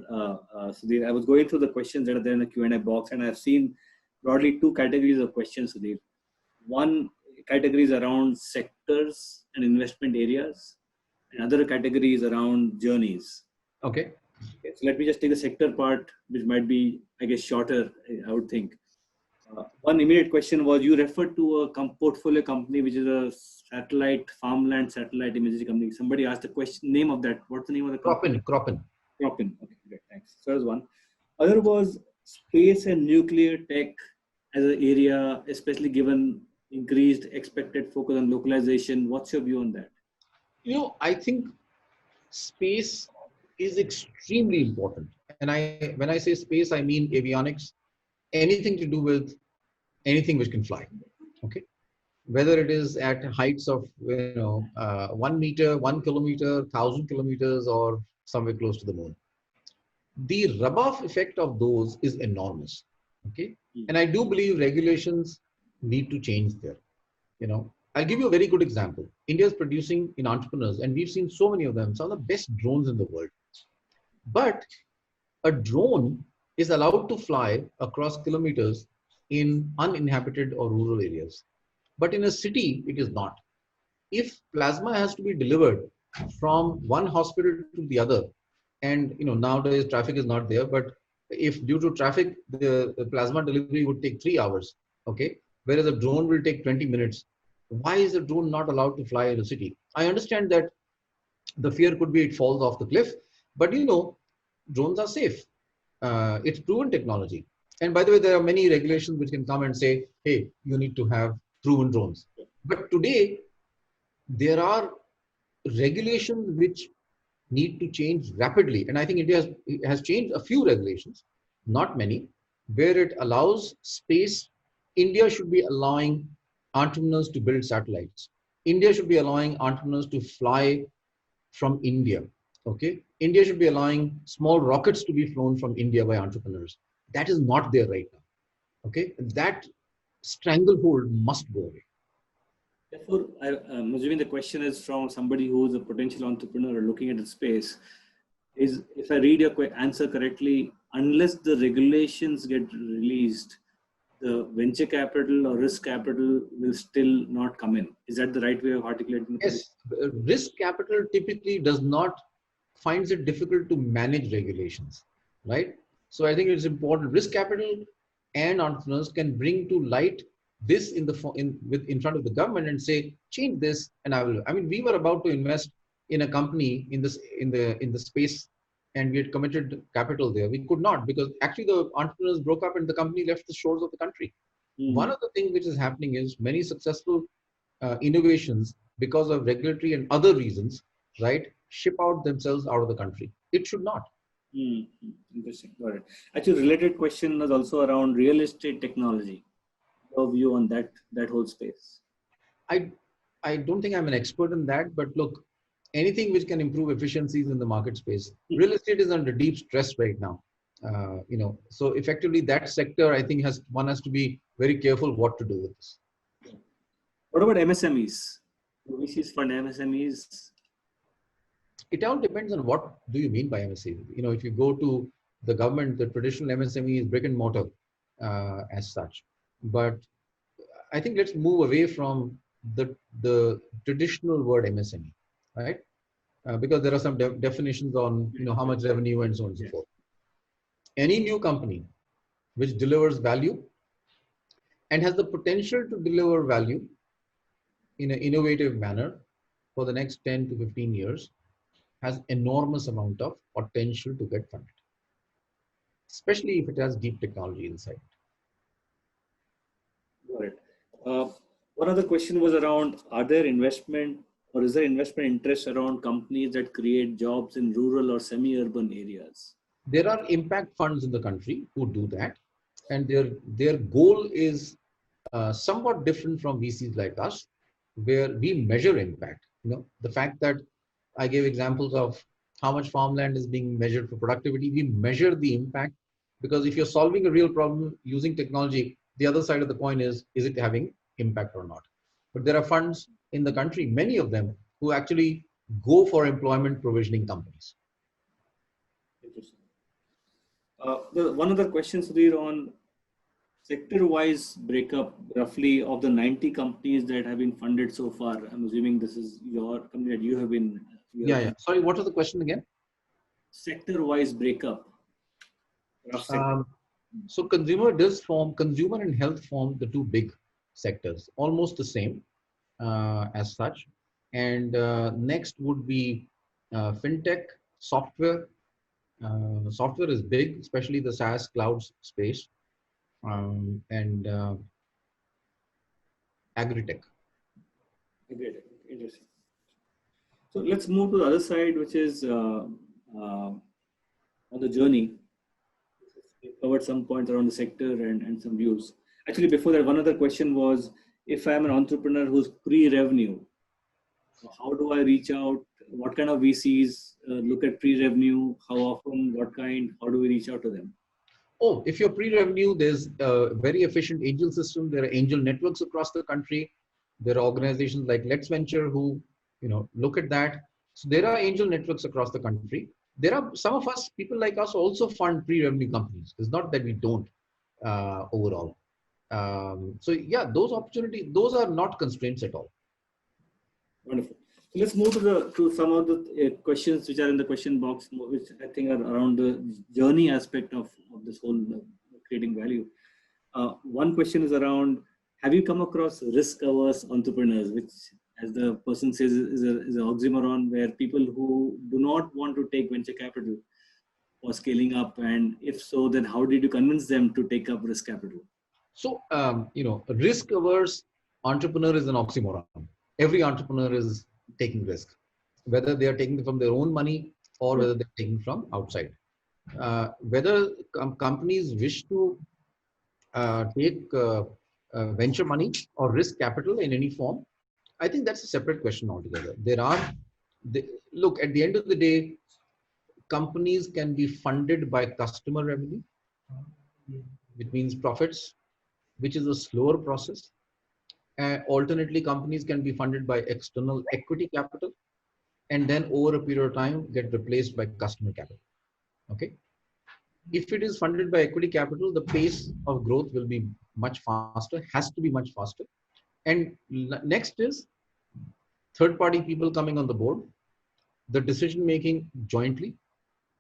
Sudhir. I was going through the questions that are there in the Q&A box, and I've seen broadly two categories of questions, Sudhir. One category is around sectors and investment areas, and other category is around journeys. Okay. So let me just take the sector part, which might be, I guess, shorter, I would think. One immediate question was, you referred to a portfolio company, which is a farmland satellite imagery company. Somebody asked the question, name of that. What's the name of the company? Kroppen. Okay, great, thanks. So that was one. Other was space and nuclear tech as an area, especially given increased expected focus on localization. What's your view on that? I think space is extremely important. And when I say space, I mean avionics, anything to do with anything which can fly. Okay. Whether it is at heights of 1 meter, 1 kilometer, 1,000 kilometers, or somewhere close to the moon. The rub-off effect of those is enormous. Okay. And I do believe regulations need to change there. I'll give you a very good example. India is producing in entrepreneurs, and we've seen so many of them, some of the best drones in the world. But a drone is allowed to fly across kilometers in uninhabited or rural areas. But in a city, it is not. If plasma has to be delivered from one hospital to the other, and nowadays traffic is not there, but if due to traffic, the plasma delivery would take 3 hours, okay, whereas a drone will take 20 minutes. Why is a drone not allowed to fly in a city? I understand that the fear could be it falls off the cliff, but drones are safe. It's proven technology. And by the way, there are many regulations which can come and say, hey, you need to have proven drones. But today, there are regulations which need to change rapidly. And I think India has changed a few regulations, not many, where it allows space. India should be allowing entrepreneurs to build satellites. India should be allowing entrepreneurs to fly from India. Okay, India should be allowing small rockets to be flown from India by entrepreneurs. That is not there right now. Okay, that stranglehold must go away. Therefore, I'm assuming the question is from somebody who is a potential entrepreneur looking at the space. Is, if I read your answer correctly, unless the regulations get released, the venture capital or risk capital will still not come in. Is that the right way of articulating the Yes, risk capital typically does not finds it difficult to manage regulations, right? So I think it's important. Risk capital and entrepreneurs can bring to light this in front of the government and say, change this, and I will. I mean, we were about to invest in a company in the space, and we had committed capital there. We could not because actually the entrepreneurs broke up and the company left the shores of the country. One of the things which is happening is many successful innovations, because of regulatory and other reasons, right, ship out themselves out of the country. It should not. Interesting. Got it. Actually, related question was also around real estate technology. Your view on that whole space? I don't think I'm an expert in that, but look, anything which can improve efficiencies in the market space. Real estate is under deep stress right now. So effectively that sector, I think one has to be very careful what to do with this. What about MSMEs? Do VCs fund MSMEs? It all depends on what do you mean by MSME. If you go to the government, the traditional MSME is brick and mortar as such. But I think let's move away from the traditional word MSME, right? Because there are some definitions on how much revenue and so on and so forth. Any new company which delivers value and has the potential to deliver value in an innovative manner for the next 10 to 15 years has enormous amount of potential to get funded, especially if it has deep technology inside it. Got it. One other question was around, are there investment or is there investment interest around companies that create jobs in rural or semi-urban areas? There are impact funds in the country who do that, and their goal is somewhat different from VCs like us, where we measure impact. The fact that I gave examples of how much farmland is being measured for productivity. We measure the impact because if you're solving a real problem using technology, the other side of the coin is it having impact or not? But there are funds in the country, many of them, who actually go for employment provisioning companies. Interesting. One other question, Sudhir, on sector-wise breakup, roughly of the 90 companies that have been funded so far. I'm assuming this is your company that you have been. Yeah. Sorry, what was the question again? Sector-wise breakup. So consumer and health form the two big sectors, almost the same as such. And next would be fintech, software. Software is big, especially the SaaS clouds space, and agri-tech. Interesting. So let's move to the other side, which is on the journey. We covered some points around the sector and some views. Actually, before that, one other question was, if I'm an entrepreneur who's pre-revenue, how do I reach out? What kind of VCs look at pre-revenue? How often? What kind? How do we reach out to them? Oh, if you're pre-revenue, there's a very efficient angel system. There are angel networks across the country. There are organizations like Let's Venture who, look at that. So there are angel networks across the country. There are some of us, people like us, also fund pre-revenue companies. It's not that we don't overall. So yeah, those opportunities, those are not constraints at all. Wonderful. So let's move to some of the questions which are in the question box, which I think are around the journey aspect of this whole creating value. One question is around, have you come across risk-averse entrepreneurs, which, as the person says, is an oxymoron, where people who do not want to take venture capital for scaling up? And if so, then how did you convince them to take up risk capital? So, risk-averse entrepreneur is an oxymoron. Every entrepreneur is taking risk, whether they are taking from their own money or whether they're taking from outside. Whether companies wish to take venture money or risk capital in any form, I think that's a separate question altogether. Look, at the end of the day, companies can be funded by customer revenue, which means profits, which is a slower process. Alternately, companies can be funded by external equity capital, and then over a period of time get replaced by customer capital. Okay. If it is funded by equity capital, the pace of growth will be much faster, has to be much faster. And next is third-party people coming on the board, the decision making jointly.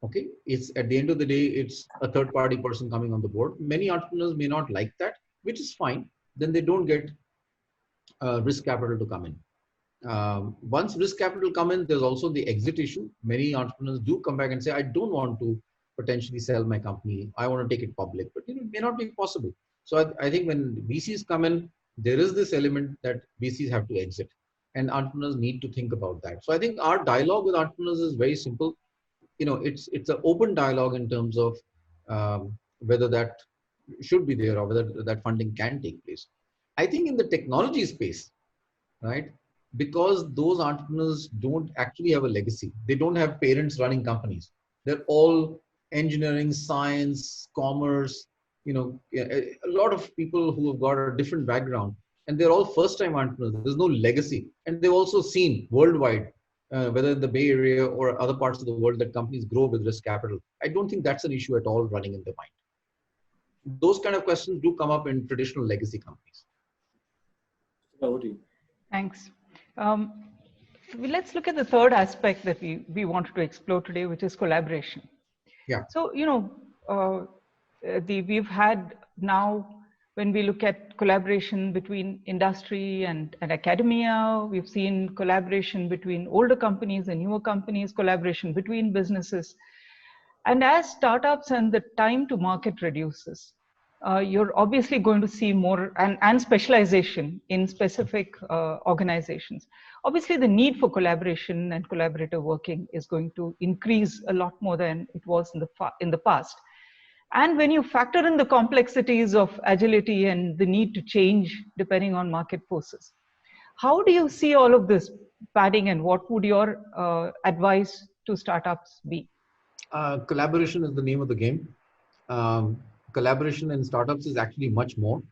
Okay, it's at the end of the day, it's a third-party person coming on the board. Many entrepreneurs may not like that, which is fine. Then they don't get risk capital to come in. Once risk capital come in, there's also the exit issue. Many entrepreneurs do come back and say, I don't want to potentially sell my company. I want to take it public, but it may not be possible. So I think when VCs come in, there is this element that VCs have to exit, and entrepreneurs need to think about that. So I think our dialogue with entrepreneurs is very simple. It's an open dialogue in terms of whether that should be there or whether that funding can take place. I think in the technology space, right? Because those entrepreneurs don't actually have a legacy. They don't have parents running companies. They're all engineering, science, commerce, a lot of people who have got a different background, and they're all first-time entrepreneurs. There's no legacy. And they've also seen worldwide, whether in the Bay Area or other parts of the world, that companies grow with risk capital. I don't think that's an issue at all running in their mind. Those kind of questions do come up in traditional legacy companies. Thanks. Let's look at the third aspect that we wanted to explore today, which is collaboration. Yeah. So, we've had now, when we look at collaboration between industry and academia, we've seen collaboration between older companies and newer companies, collaboration between businesses. And as startups and the time to market reduces, you're obviously going to see more and specialization in specific organizations. Obviously, the need for collaboration and collaborative working is going to increase a lot more than it was in the past. And when you factor in the complexities of agility and the need to change depending on market forces, how do you see all of this padding, and what would your advice to startups be? Collaboration is the name of the game. Collaboration in startups is actually much more,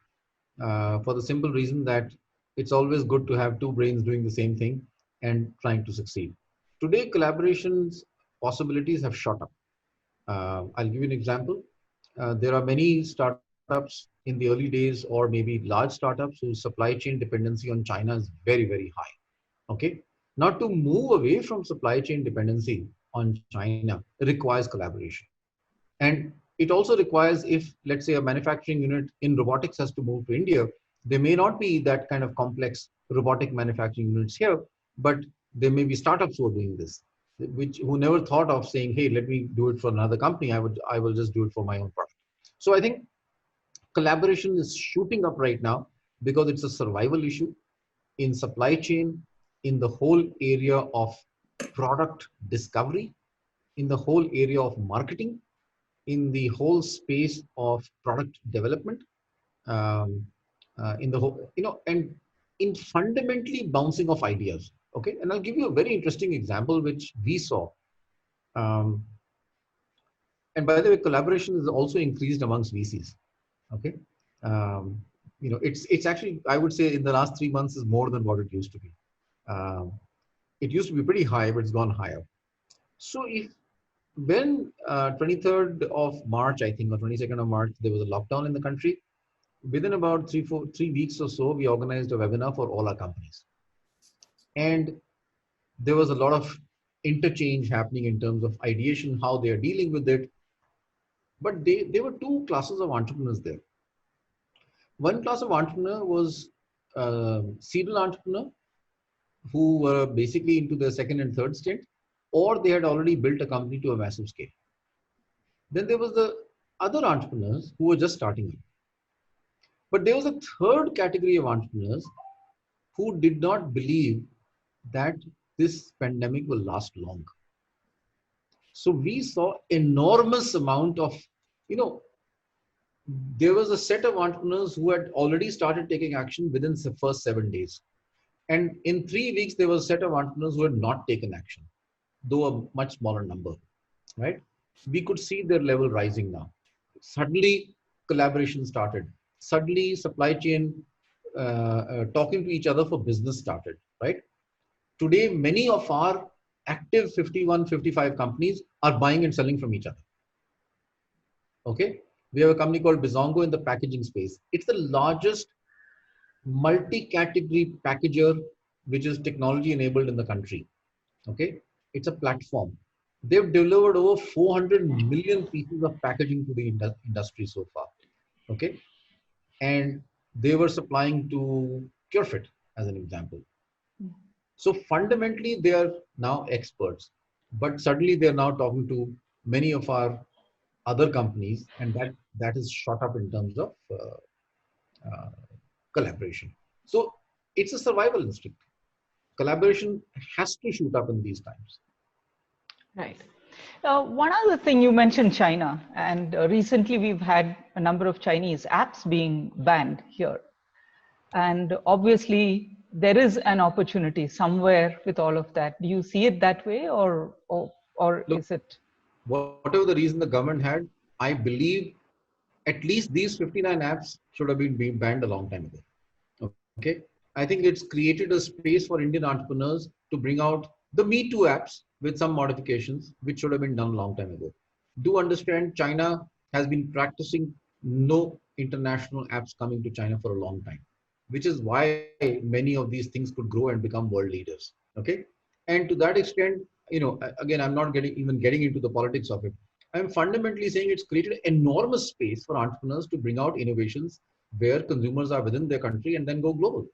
for the simple reason that it's always good to have two brains doing the same thing and trying to succeed. Today, collaboration's possibilities have shot up. I'll give you an example. There are many startups in the early days, or maybe large startups, whose supply chain dependency on China is very, very high. Okay. Now, to move away from supply chain dependency on China requires collaboration. And it also requires, if let's say a manufacturing unit in robotics has to move to India, there may not be that kind of complex robotic manufacturing units here, but there may be startups who are doing this, who never thought of saying, hey, let me do it for another company. I will just do it for my own product. So I think collaboration is shooting up right now because it's a survival issue in supply chain, in the whole area of product discovery, in the whole area of marketing, in the whole space of product development, in the whole, and in fundamentally bouncing off ideas. Okay, and I'll give you a very interesting example which we saw. And by the way, collaboration is also increased amongst VCs. Okay, it's actually, I would say, in the last 3 months is more than what it used to be. It used to be pretty high, but it's gone higher. So when 23rd of March, I think, or 22nd of March, there was a lockdown in the country, within about 3 weeks or so, we organized a webinar for all our companies. And there was a lot of interchange happening in terms of ideation, how they are dealing with it. But there were two classes of entrepreneurs there. One class of entrepreneur was serial entrepreneur, who were basically into their second and third stint, or they had already built a company to a massive scale. Then there was the other entrepreneurs who were just starting up. But there was a third category of entrepreneurs who did not believe that this pandemic will last long. So we saw enormous amount of, there was a set of entrepreneurs who had already started taking action within the first 7 days. And in 3 weeks, there was a set of entrepreneurs who had not taken action, though a much smaller number, right? We could see their level rising now. Suddenly, collaboration started. Suddenly, supply chain talking to each other for business started, right? Today, many of our active 51, 55 companies are buying and selling from each other. Okay, we have a company called Bizongo in the packaging space. It's the largest multi-category packager, which is technology enabled in the country. Okay, it's a platform. They've delivered over 400 million pieces of packaging to the industry so far. Okay, and they were supplying to CureFit as an example. So fundamentally, they are now experts, but suddenly they are now talking to many of our other companies, and that is shot up in terms of uh, collaboration. So it's a survival instinct. Collaboration has to shoot up in these times. Right. One other thing, you mentioned China, and recently we've had a number of Chinese apps being banned here. And obviously, there is an opportunity somewhere with all of that. Do you see it that way, or Look, is it? Whatever the reason the government had, I believe at least these 59 apps should have been banned a long time ago. Okay, I think it's created a space for Indian entrepreneurs to bring out the Me Too apps with some modifications, which should have been done a long time ago. Do understand China has been practicing no international apps coming to China for a long time, which is why many of these things could grow and become world leaders. Okay, and to that extent, again, I'm not getting into the politics of it. I'm fundamentally saying it's created enormous space for entrepreneurs to bring out innovations where consumers are within their country and then go global.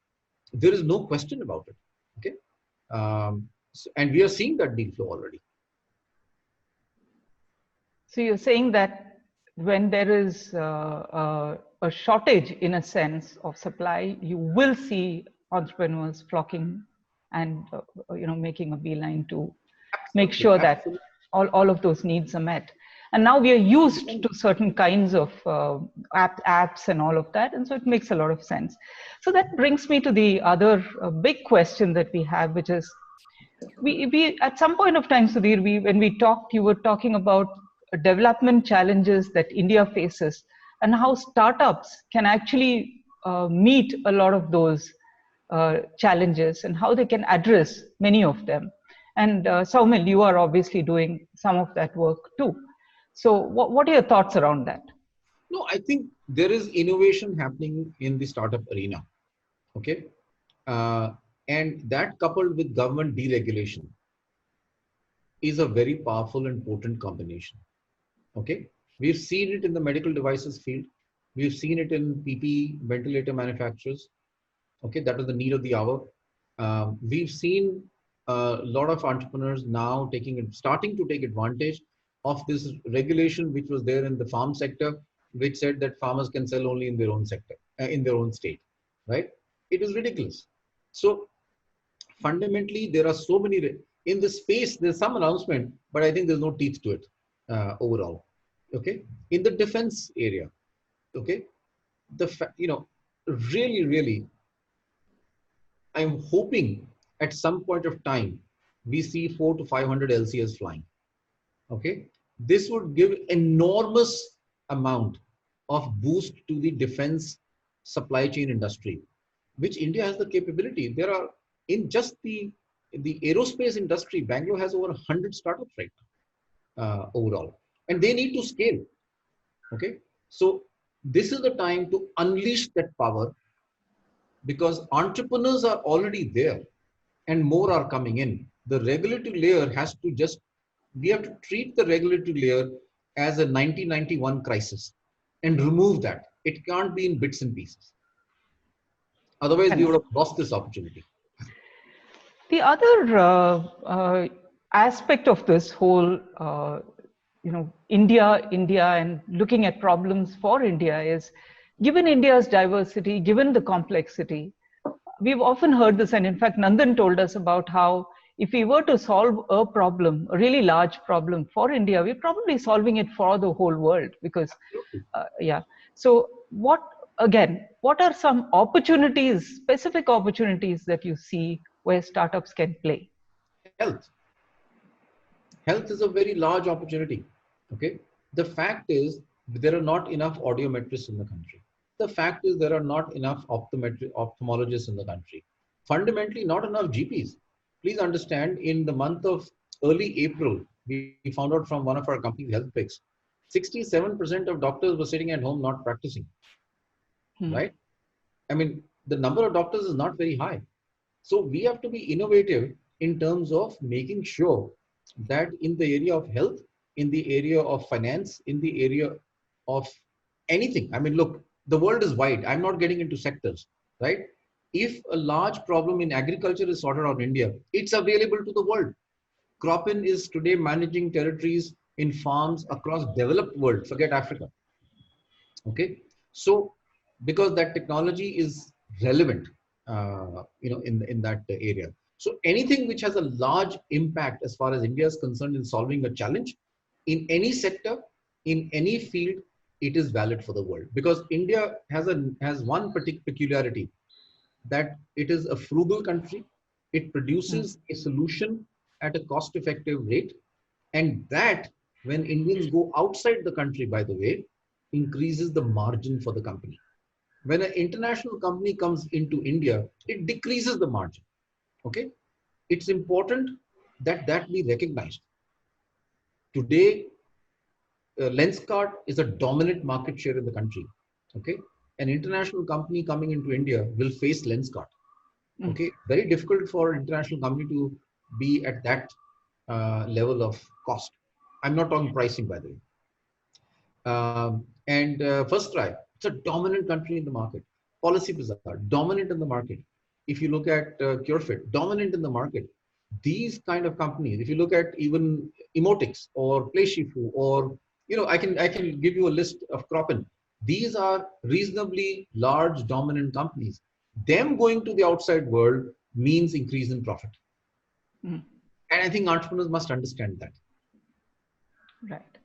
There is no question about it. Okay, and we are seeing that deal flow already. So you're saying that when there is a shortage, in a sense, of supply, you will see entrepreneurs flocking and making a beeline to make sure that all of those needs are met. And now we are used to certain kinds of apps and all of that, and so it makes a lot of sense. So that brings me to the other big question that we have, which is, we at some point of time, Sudhir, when we talked, you were talking about development challenges that India faces and how startups can actually meet a lot of those challenges and how they can address many of them. And Saumil, you are obviously doing some of that work too. So what are your thoughts around that? No, I think there is innovation happening in the startup arena. Okay. And that coupled with government deregulation is a very powerful and potent combination. Okay. We've seen it in the medical devices field. We've seen it in PPE ventilator manufacturers. Okay. That was the need of the hour. We've seen a lot of entrepreneurs now starting to take advantage of this regulation, which was there in the farm sector, which said that farmers can sell only in their own sector, in their own state, right? It is ridiculous. So fundamentally, there are so many in the space. There's some announcement, but I think there's no teeth to it overall. Okay, in the defense area, okay, really, I'm hoping at some point of time we see 400 to 500 LCS flying. Okay, this would give enormous amount of boost to the defense supply chain industry, which India has the capability. There are, in just the aerospace industry, Bangalore has over 100 startups right now overall, and they need to scale. Okay, so this is the time to unleash that power, because entrepreneurs are already there and more are coming in. The regulatory layer we have to treat the regulatory layer as a 1991 crisis and remove that. It can't be in bits and pieces. Otherwise, we would have lost this opportunity. The other aspect of this whole, India and looking at problems for India is, given India's diversity, given the complexity, we've often heard this, and in fact, Nandan told us about how if we were to solve a problem, a really large problem for India, we're probably solving it for the whole world, because, yeah. So what are some opportunities, specific opportunities that you see where startups can play? Health. Health is a very large opportunity. Okay. The fact is there are not enough audiometrists in the country. The fact is there are not enough ophthalmologists in the country. Fundamentally, not enough GPs. Please understand, in the month of early April, we found out from one of our companies, Health Picks, 67% of doctors were sitting at home not practicing, right? I mean, the number of doctors is not very high. So we have to be innovative in terms of making sure that in the area of health, in the area of finance, in the area of anything. I mean, look, the world is wide. I'm not getting into sectors, right? If a large problem in agriculture is sorted out in India, it's available to the world. Cropin is today managing territories in farms across developed world, forget Africa. Okay. So because that technology is relevant, in that area. So anything which has a large impact as far as India is concerned in solving a challenge in any sector, in any field, it is valid for the world, because India has one particular peculiarity, that it is a frugal country. It produces a solution at a cost-effective rate, and that, when Indians go outside the country, by the way, increases the margin for the company. When an international company comes into India, it decreases the margin. Okay, it's important that that be recognized. Today, Lenskart is a dominant market share in the country. Okay, an international company coming into India will face Lenskart. Okay, very difficult for an international company to be at that level of cost. I'm not talking pricing, by the way. First Try, it's a dominant country in the market. Policy Bazaar, dominant in the market. If you look at CureFit, dominant in the market. These kind of companies, if you look at even Emotix or PlayShifu, or I can give you a list of Cropin. These are reasonably large, dominant companies. Them going to the outside world means increase in profit. And I think entrepreneurs must understand that. Right.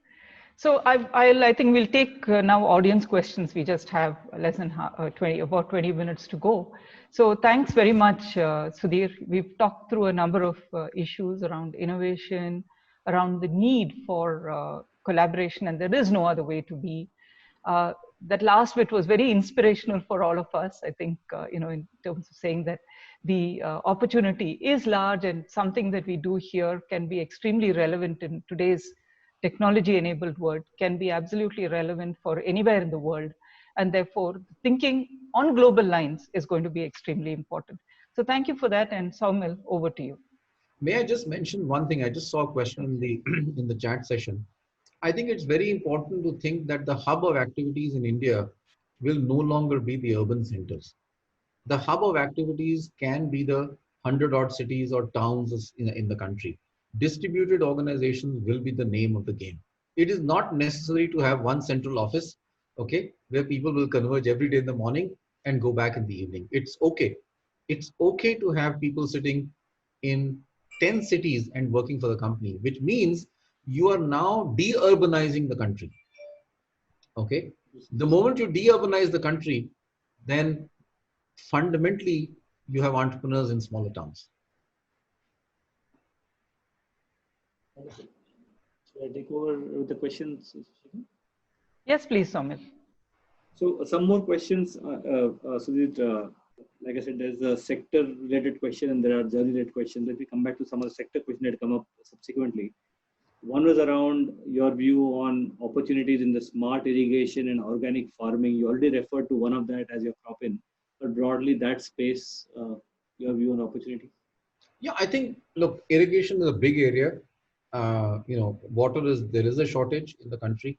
So I think we'll take now audience questions. We just have less than about 20 minutes to go. So thanks very much, Sudhir. We've talked through a number of issues around innovation, around the need for collaboration, and there is no other way to be. That last bit was very inspirational for all of us. I think, in terms of saying that the opportunity is large, and something that we do here can be extremely relevant in today's technology-enabled world, can be absolutely relevant for anywhere in the world. And therefore, thinking on global lines is going to be extremely important. So thank you for that. And Saumil, over to you. May I just mention one thing? I just saw a question in the in the chat session. I think it's very important to think that the hub of activities in India will no longer be the urban centers. The hub of activities can be the 100-odd cities or towns in the country. Distributed organizations will be the name of the game. It is not necessary to have one central office, okay, where people will converge every day in the morning and go back in the evening. It's okay. It's okay to have people sitting in 10 cities and working for the company, which means you are now de-urbanizing the country. Okay. The moment you de-urbanize the country, then fundamentally you have entrepreneurs in smaller towns. Should I take over with the questions? Yes, please, Saumil. So some more questions. Sudhir, like I said, there's a sector-related question and there are journey-related questions. Let me come back to some of the sector questions that come up subsequently. One was around your view on opportunities in the smart irrigation and organic farming. You already referred to one of that as your Cropin, but broadly that space, your view on opportunity. Yeah, I think, look, irrigation is a big area. There is a shortage in the country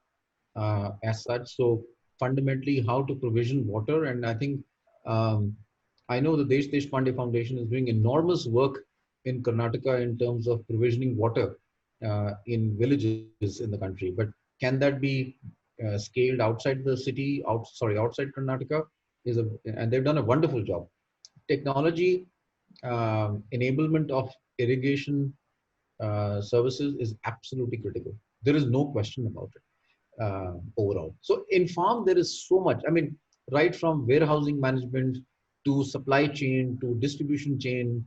as such. So fundamentally, how to provision water, and I think I know the Desh Deshpande Foundation is doing enormous work in Karnataka in terms of provisioning water in villages in the country. But can that be scaled outside the city? Outside Karnataka and they've done a wonderful job. Technology enablement of irrigation services is absolutely critical. There is no question about it overall. So in farm, there is so much. I mean, right from warehousing management to supply chain to distribution chain,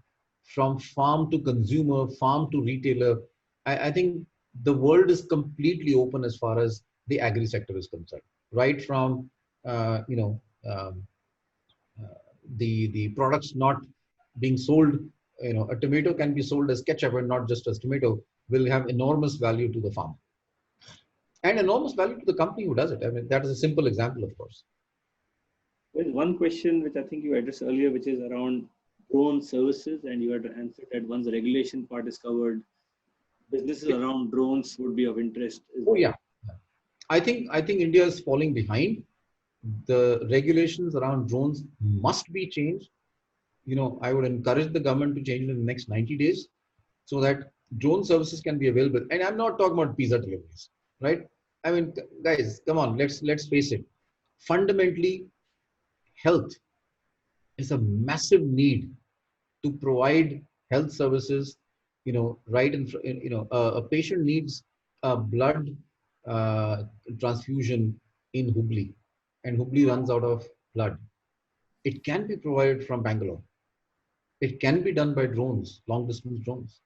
from farm to consumer, farm to retailer. I think the world is completely open as far as the agri sector is concerned, right from you know the products not being sold. You know, a tomato can be sold as ketchup and not just as tomato, will have enormous value to the farmer and enormous value to the company who does it. I mean, that is a simple example, of course. There's one question which I think you addressed earlier, which is around drone services, and you had answered that once the regulation part is covered, businesses around drones would be of interest. Oh yeah, I think India is falling behind. The regulations around drones must be changed. You know, I would encourage the government to change it in the next 90 days so that drone services can be available. And I'm not talking about pizza deliveries, right? I mean, guys, come on, let's face it. Fundamentally, health is a massive need to provide health services. You know, right you know, a patient needs a blood transfusion in Hubli, and Hubli runs out of blood. It can be provided from Bangalore. It can be done by drones, long distance drones.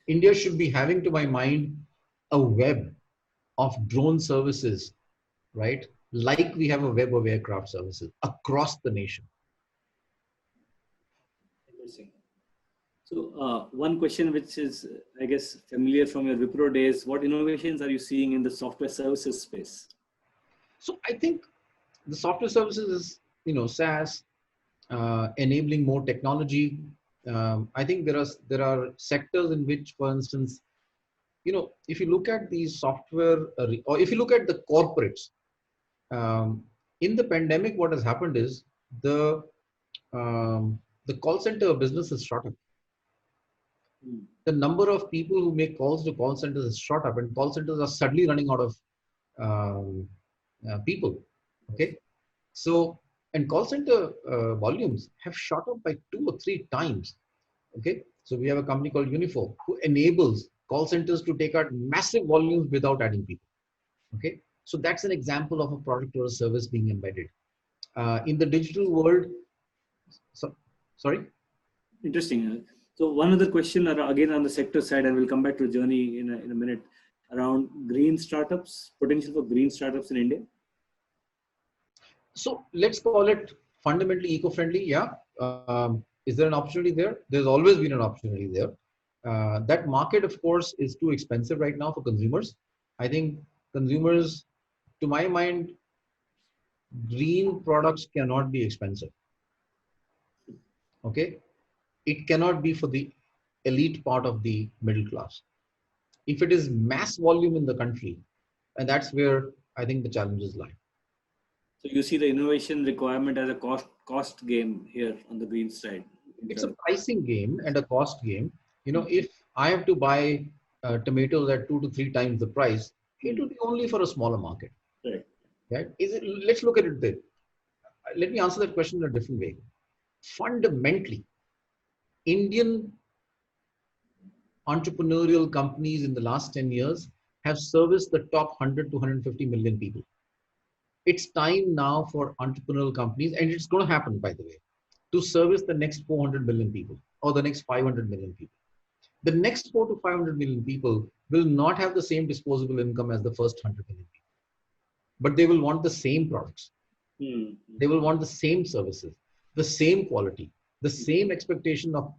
India should be having, to my mind, a web of drone services, right? Like we have a web of aircraft services across the nation. Interesting. So one question which is, I guess, familiar from your Wipro days, what innovations are you seeing in the software services space? So I think the software services is, you know, SaaS, enabling more technology. I think there are sectors in which, for instance, you know, if you look at these software, or if you look at the corporates, in the pandemic, what has happened is the call center business has shot up. The number of people who make calls to call centers has shot up, and call centers are suddenly running out of people. Okay, so and call center volumes have shot up by 2 or 3 times. Okay, so we have a company called Unifor who enables call centers to take out massive volumes without adding people. Okay, so that's an example of a product or a service being embedded in the digital world. So, sorry. Interesting. So one other question again on the sector side, and we'll come back to journey in a minute, around green startups, potential for green startups in India. So let's call it fundamentally eco-friendly. Yeah. Is there an opportunity there? There's always been an opportunity there. That market, of course, is too expensive right now for consumers. I think consumers, to my mind, green products cannot be expensive. Okay. It cannot be for the elite part of the middle class. If it is mass volume in the country, and that's where I think the challenges lie. So you see the innovation requirement as a cost game here on the green side. It's a pricing game and a cost game. You know, if I have to buy tomatoes at 2 to 3 times the price, it will be only for a smaller market. Right. Right? Let's look at it there. Let me answer that question in a different way. Fundamentally, Indian entrepreneurial companies in the last 10 years have serviced the top 100 to 150 million people. It's time now for entrepreneurial companies, and it's going to happen, by the way, to service the next 400 million people or the next 500 million people. The next 4 to 500 million people will not have the same disposable income as the first 100 million people, but they will want the same products. They will want the same services, the same quality, the same expectation of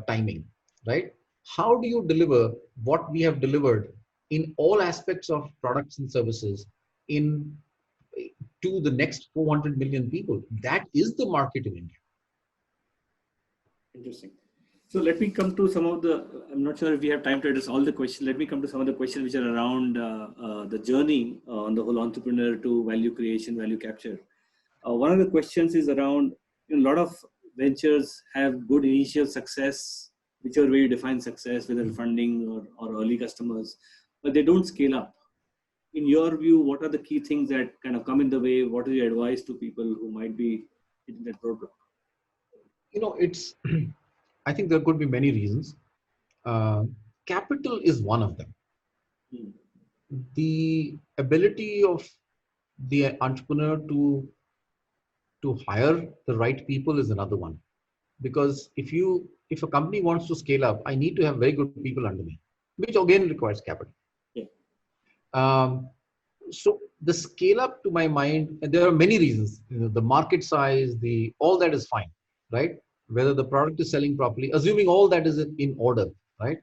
timing, right? How do you deliver what we have delivered in all aspects of products and services to the next 400 million people? That is the market in India. Interesting. So let me come to some of the, I'm not sure if we have time to address all the questions. Let me come to some of the questions which are around the journey on the whole entrepreneur to value creation, value capture. One of the questions is around, a lot of ventures have good initial success, whichever way you define success, whether funding or early customers, but they don't scale up. In your view, what are the key things that kind of come in the way? What is your advice to people who might be hitting that roadblock? You know, I think there could be many reasons. Capital is one of them. The ability of the entrepreneur to hire the right people is another one. Because if you if a company wants to scale up, I need to have very good people under me, which again requires capital. Yeah. So the scale up, to my mind, and there are many reasons. The market size, all that is fine, right? Whether the product is selling properly, assuming all that is in order, right?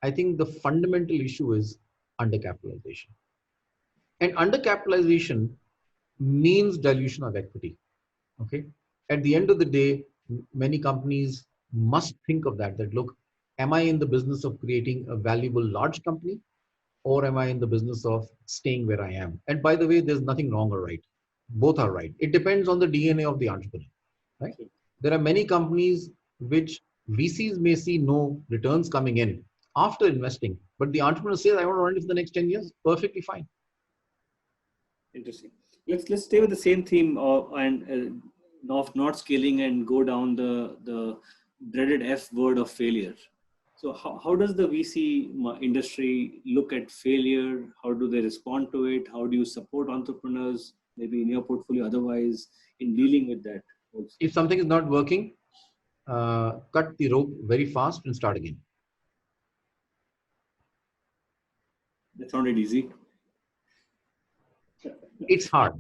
I think the fundamental issue is undercapitalization. And undercapitalization means dilution of equity. Okay. At the end of the day, many companies must think of that. That look, am I in the business of creating a valuable large company, or am I in the business of staying where I am? And by the way, there's nothing wrong or right. Both are right. It depends on the DNA of the entrepreneur, right? There are many companies which VCs may see no returns coming in after investing, but the entrepreneur says, I want to run it for the next 10 years. Perfectly fine. Interesting. Let's stay with the same theme of not scaling and go down the dreaded F word of failure. So how does the VC industry look at failure? How do they respond to it? How do you support entrepreneurs, maybe in your portfolio, otherwise, in dealing with that? Also? If something is not working, cut the rope very fast and start again. That sounded easy. It's hard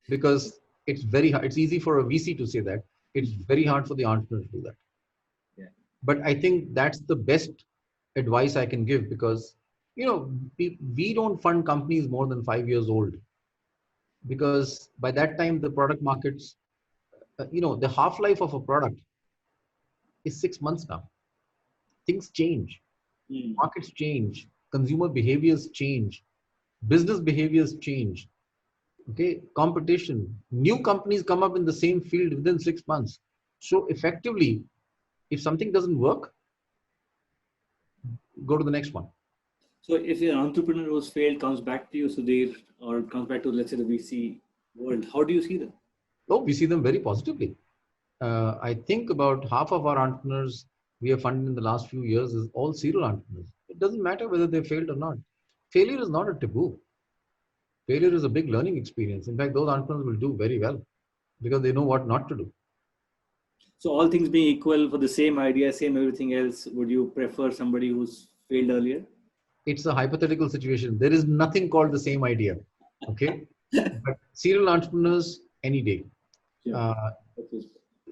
because it's very hard. It's easy for a VC to say that. It's very hard for the entrepreneur to do that. Yeah. But I think that's the best advice I can give, because we don't fund companies more than 5 years old, because by that time the product markets, the half-life of a product is 6 months now. Things change, markets change, consumer behaviors change, business behaviors change. Okay, competition, new companies come up in the same field within 6 months. So effectively, if something doesn't work, go to the next one. So if an entrepreneur who's failed comes back to you, Sudhir, or comes back to, let's say, the VC world, how do you see them? Oh, we see them very positively. I think about half of our entrepreneurs we have funded in the last few years is all serial entrepreneurs. It doesn't matter whether they failed or not. Failure is not a taboo. Failure is a big learning experience. In fact, those entrepreneurs will do very well because they know what not to do. So all things being equal, for the same idea, same everything else, would you prefer somebody who's failed earlier? It's a hypothetical situation. There is nothing called the same idea. Okay. But serial entrepreneurs, any day.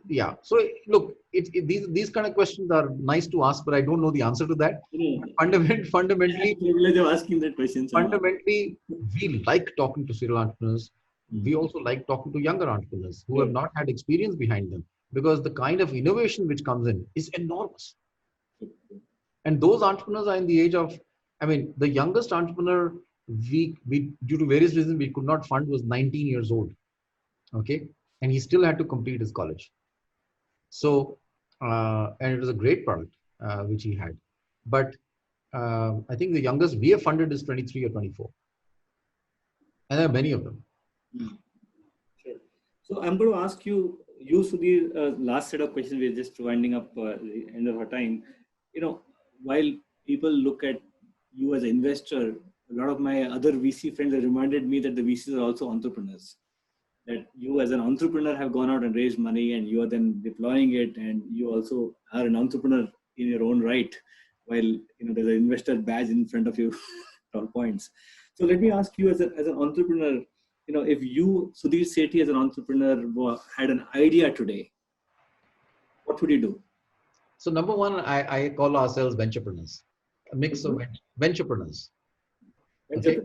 Yeah. So look, these kind of questions are nice to ask, but I don't know the answer to that. Fundamentally, asking that question. Fundamentally, we like talking to serial entrepreneurs. We also like talking to younger entrepreneurs who have not had experience behind them, because the kind of innovation which comes in is enormous. And those entrepreneurs are in the age of, the youngest entrepreneur we due to various reasons we could not fund was 19 years old. Okay. And he still had to complete his college. So, and it was a great product, which he had. But I think the youngest we have funded is 23 or 24. And there are many of them. Sure. So I'm going to ask you Sudhir, last set of questions. We're just winding up the end of our time. While people look at you as an investor, a lot of my other VC friends have reminded me that the VCs are also entrepreneurs. That you as an entrepreneur have gone out and raised money, and you are then deploying it, and you also are an entrepreneur in your own right, while there's an investor badge in front of you at all points. So let me ask you as an entrepreneur, if you, Sudhir Sethi, as an entrepreneur had an idea today, what would you do? So number one, I call ourselves venturepreneurs, a mix of venturepreneurs. Okay.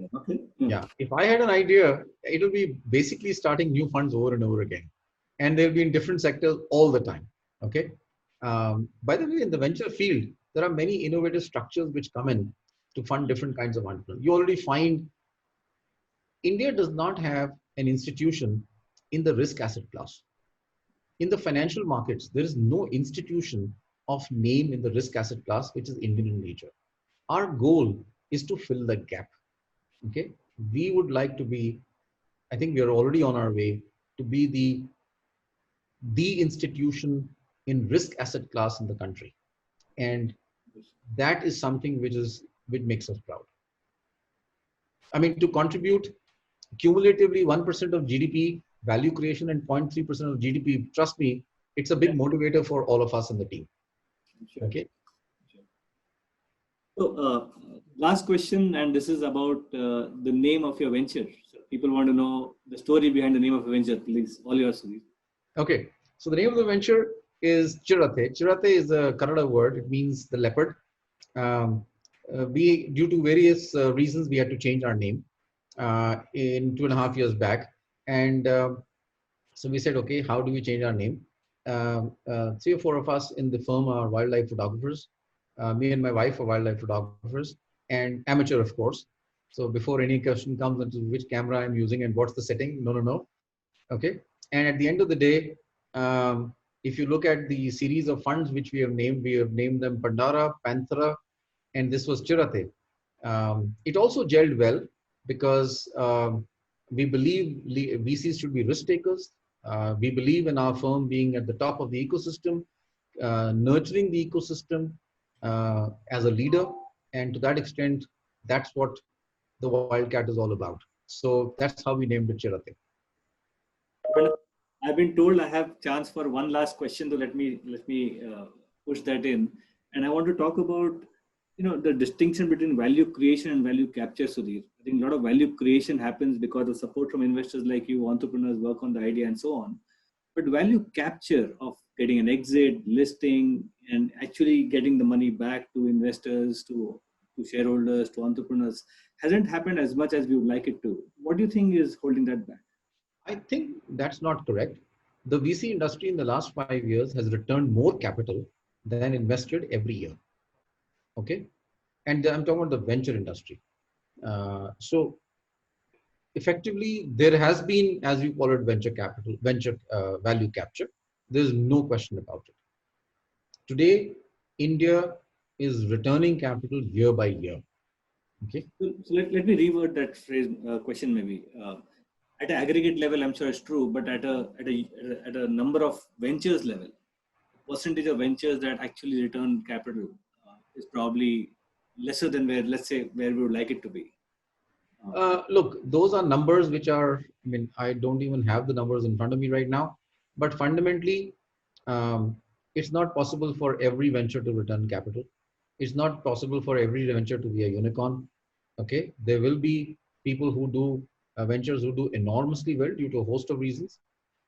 Yeah. If I had an idea, it'll be basically starting new funds over and over again. And they'll be in different sectors all the time. Okay. By the way, in the venture field, there are many innovative structures which come in to fund different kinds of entrepreneurs. You already find India does not have an institution in the risk asset class. In the financial markets, there is no institution of name in the risk asset class, which is Indian in nature. Our goal is to fill that gap. Okay, we would like to be, I think we are already on our way to be the institution in risk asset class in the country. And that is something which makes us proud. To contribute cumulatively 1% of GDP value creation and 0.3% of GDP, trust me, it's a big motivator for all of us in the team. Sure. Okay. So, last question, and this is about the name of your venture. So people want to know the story behind the name of a venture. Please, all yours, Sudhir. Okay. So the name of the venture is Chiratae. Chiratae is a Kannada word. It means the leopard. Due to various reasons, we had to change our name in 2.5 years back. And so we said, okay, how do we change our name? 3 or 4 of us in the firm are wildlife photographers. Me and my wife are wildlife photographers and amateur, of course. So before any question comes into which camera I'm using and what's the setting, no. Okay. And at the end of the day, if you look at the series of funds which we have named them Pandara, Panthera, and this was Chiratae. It also gelled well because we believe VCs should be risk takers. We believe in our firm being at the top of the ecosystem, nurturing the ecosystem as a leader. And to that extent, that's what the Wildcat is all about. So that's how we named it Chiratae. I've been told I have chance for one last question, so let me push that in. And I want to talk about the distinction between value creation and value capture, Sudhir. I think a lot of value creation happens because of support from investors like you, entrepreneurs work on the idea and so on. But value capture of getting an exit, listing, and actually getting the money back to investors, to shareholders, to entrepreneurs hasn't happened as much as we would like it to. What do you think is holding that back? I think that's not correct. The VC industry in the last 5 years has returned more capital than invested every year. Okay. And I'm talking about the venture industry. So effectively, there has been, as you call it, venture value capture. There's no question about it. Today, India is returning capital year by year. Okay. So let me reword that phrase, question maybe. At an aggregate level, I'm sure it's true, but at a number of ventures level, percentage of ventures that actually return capital is probably lesser than where we would like it to be. Look, those are numbers which are, I don't even have the numbers in front of me right now, but fundamentally, it's not possible for every venture to return capital. It's not possible for every venture to be a unicorn. Okay. There will be people who do ventures who do enormously well due to a host of reasons.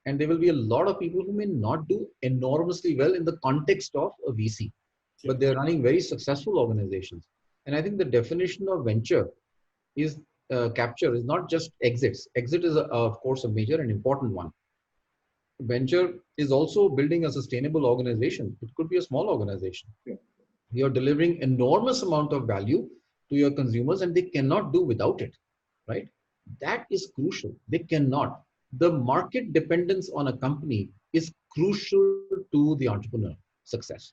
And there will be a lot of people who may not do enormously well in the context of a VC, but they're running very successful organizations. And I think the definition of venture is capture is not just exits. Exit is, of course, a major and important one. Venture is also building a sustainable organization. It could be a small organization. Yeah. You're delivering enormous amount of value to your consumers and they cannot do without it, right? That is crucial. They cannot. The market dependence on a company is crucial to the entrepreneur success.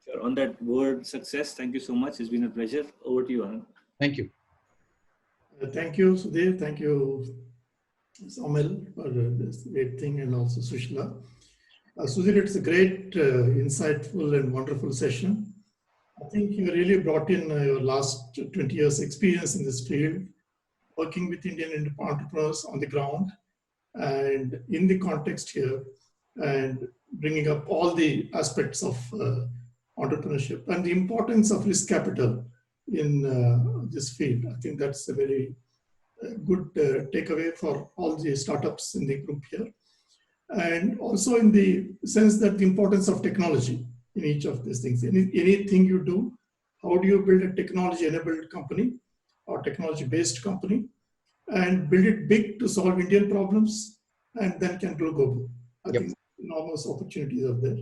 Sure. On that word success, thank you so much. It's been a pleasure. Over to you, Anand. Thank you. Thank you, Sudhir. Thank you, Somil, for this great thing, and also Sushila. Sudhir, it's a great, insightful and wonderful session. I think you really brought in your last 20 years experience in this field, working with Indian entrepreneurs on the ground and in the context here, and bringing up all the aspects of entrepreneurship and the importance of risk capital in this field. I think that's a very good takeaway for all the startups in the group here. And also in the sense that the importance of technology in each of these things. Anything you do, how do you build a technology-enabled company or technology-based company and build it big to solve Indian problems and then can go global. I think enormous opportunities are there.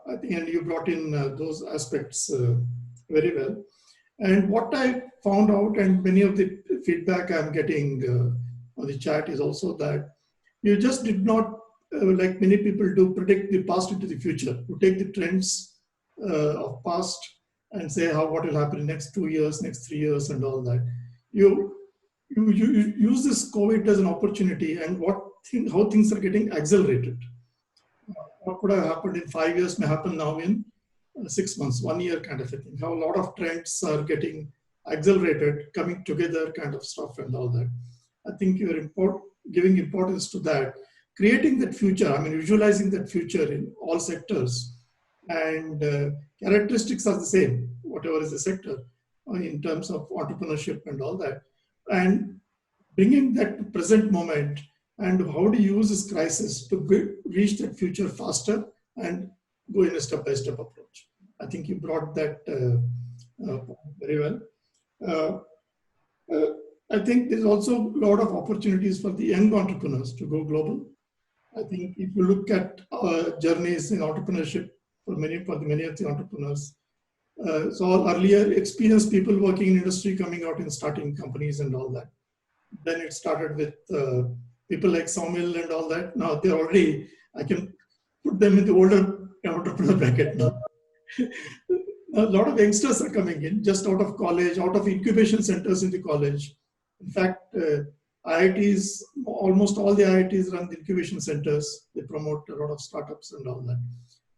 I think, and you brought in those aspects very well. And what I found out, and many of the feedback I'm getting on the chat is also that you just did not, like many people do, predict the past into the future. You take the trends of past and say what will happen in next 2 years, next 3 years, and all that. You use this COVID as an opportunity, and how things are getting accelerated. What could have happened in 5 years may happen now in 6 months, 1 year kind of a thing. How a lot of trends are getting accelerated, coming together kind of stuff and all that. I think you're giving importance to that, creating that future, visualizing that future in all sectors and characteristics are the same, whatever is the sector, in terms of entrepreneurship and all that. And bringing that to present moment and how to use this crisis to reach that future faster and go in a step-by-step approach. I think you brought that very well. I think there's also a lot of opportunities for the young entrepreneurs to go global. I think if you look at journeys in entrepreneurship for many of the entrepreneurs, so all earlier experienced people working in industry coming out and starting companies and all that. Then it started with people like Saumil and all that. Now they're already, I can put them in the older entrepreneur bracket now. A lot of youngsters are coming in just out of college, out of incubation centers in the college. In fact, IITs, almost all the IITs run the incubation centers. They promote a lot of startups and all that.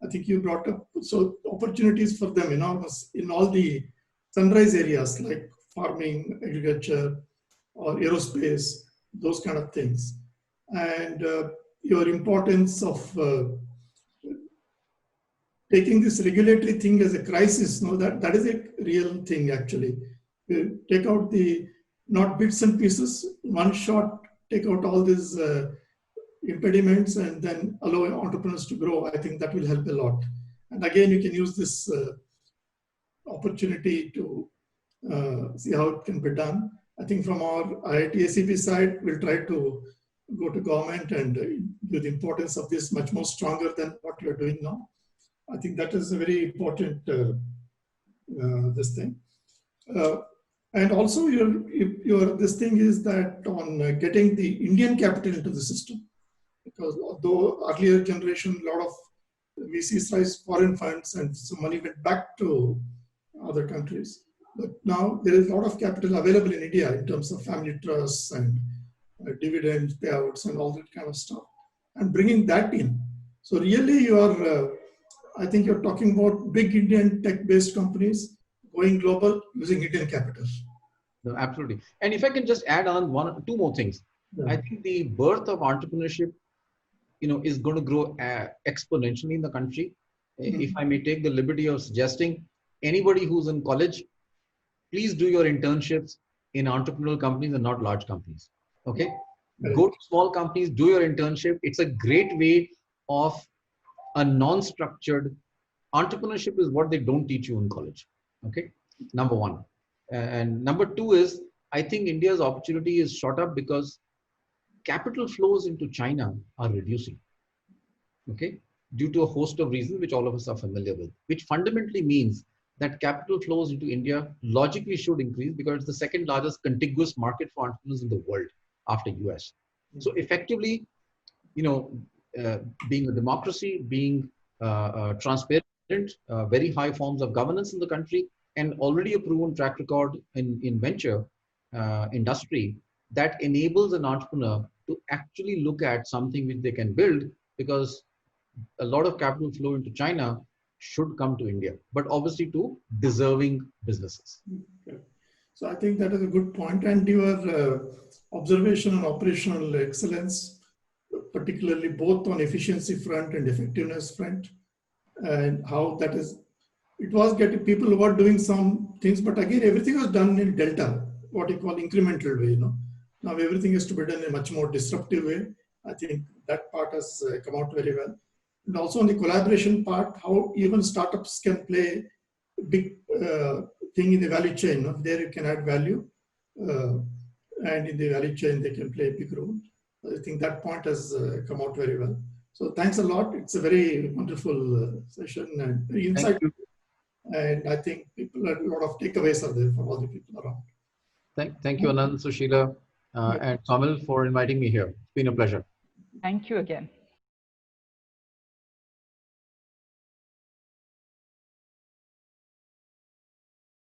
I think you brought up, so opportunities for them enormous in all the sunrise areas like farming, agriculture, or aerospace, those kind of things. And your importance of taking this regulatory thing as a crisis, no, that is a real thing actually. You take out the, not bits and pieces, one shot, take out all these impediments and then allow entrepreneurs to grow. I think that will help a lot. And again, you can use this opportunity to see how it can be done. I think from our IITACB side, we'll try to go to government and give the importance of this much more stronger than what we are doing now. I think that is a very important this thing. And also your this thing is that on getting the Indian capital into the system, because although earlier generation, a lot of VCs raised foreign funds and some money went back to other countries. But now there is a lot of capital available in India in terms of family trusts and dividend payouts and all that kind of stuff, and bringing that in. So really you are, I think you're talking about big Indian tech-based companies going global using Indian capital. No, absolutely. And if I can just add on two more things. Yeah. I think the birth of entrepreneurship, is going to grow exponentially in the country. Mm-hmm. If I may take the liberty of suggesting, anybody who's in college, please do your internships in entrepreneurial companies and not large companies. Okay? Right. Go to small companies, do your internship. It's a great way of a non-structured entrepreneurship is what they don't teach you in college. Okay? Number one. And number two is, I think India's opportunity is shot up because capital flows into China are reducing. Okay? Due to a host of reasons, which all of us are familiar with, which fundamentally means that capital flows into India logically should increase because it's the second largest contiguous market for entrepreneurs in the world after US. So effectively, being a democracy, being transparent, very high forms of governance in the country, and already a proven track record in venture industry that enables an entrepreneur to actually look at something which they can build, because a lot of capital flow into China should come to India, but obviously to deserving businesses. Okay. So I think that is a good point. And your observation on operational excellence, particularly both on efficiency front and effectiveness front, and how that is, it was getting people who were doing some things, but again, everything was done in delta, what you call incremental way, Now everything is to be done in a much more disruptive way. I think that part has come out very well. And also on the collaboration part, how even startups can play a big thing in the value chain. There you can add value, and in the value chain, they can play a big role. I think that point has come out very well. So thanks a lot. It's a very wonderful session and very insightful. And I think a lot of takeaways are there for all the people around. Thank you, Anand, Sushila, and Saumil for inviting me here. It's been a pleasure. Thank you again.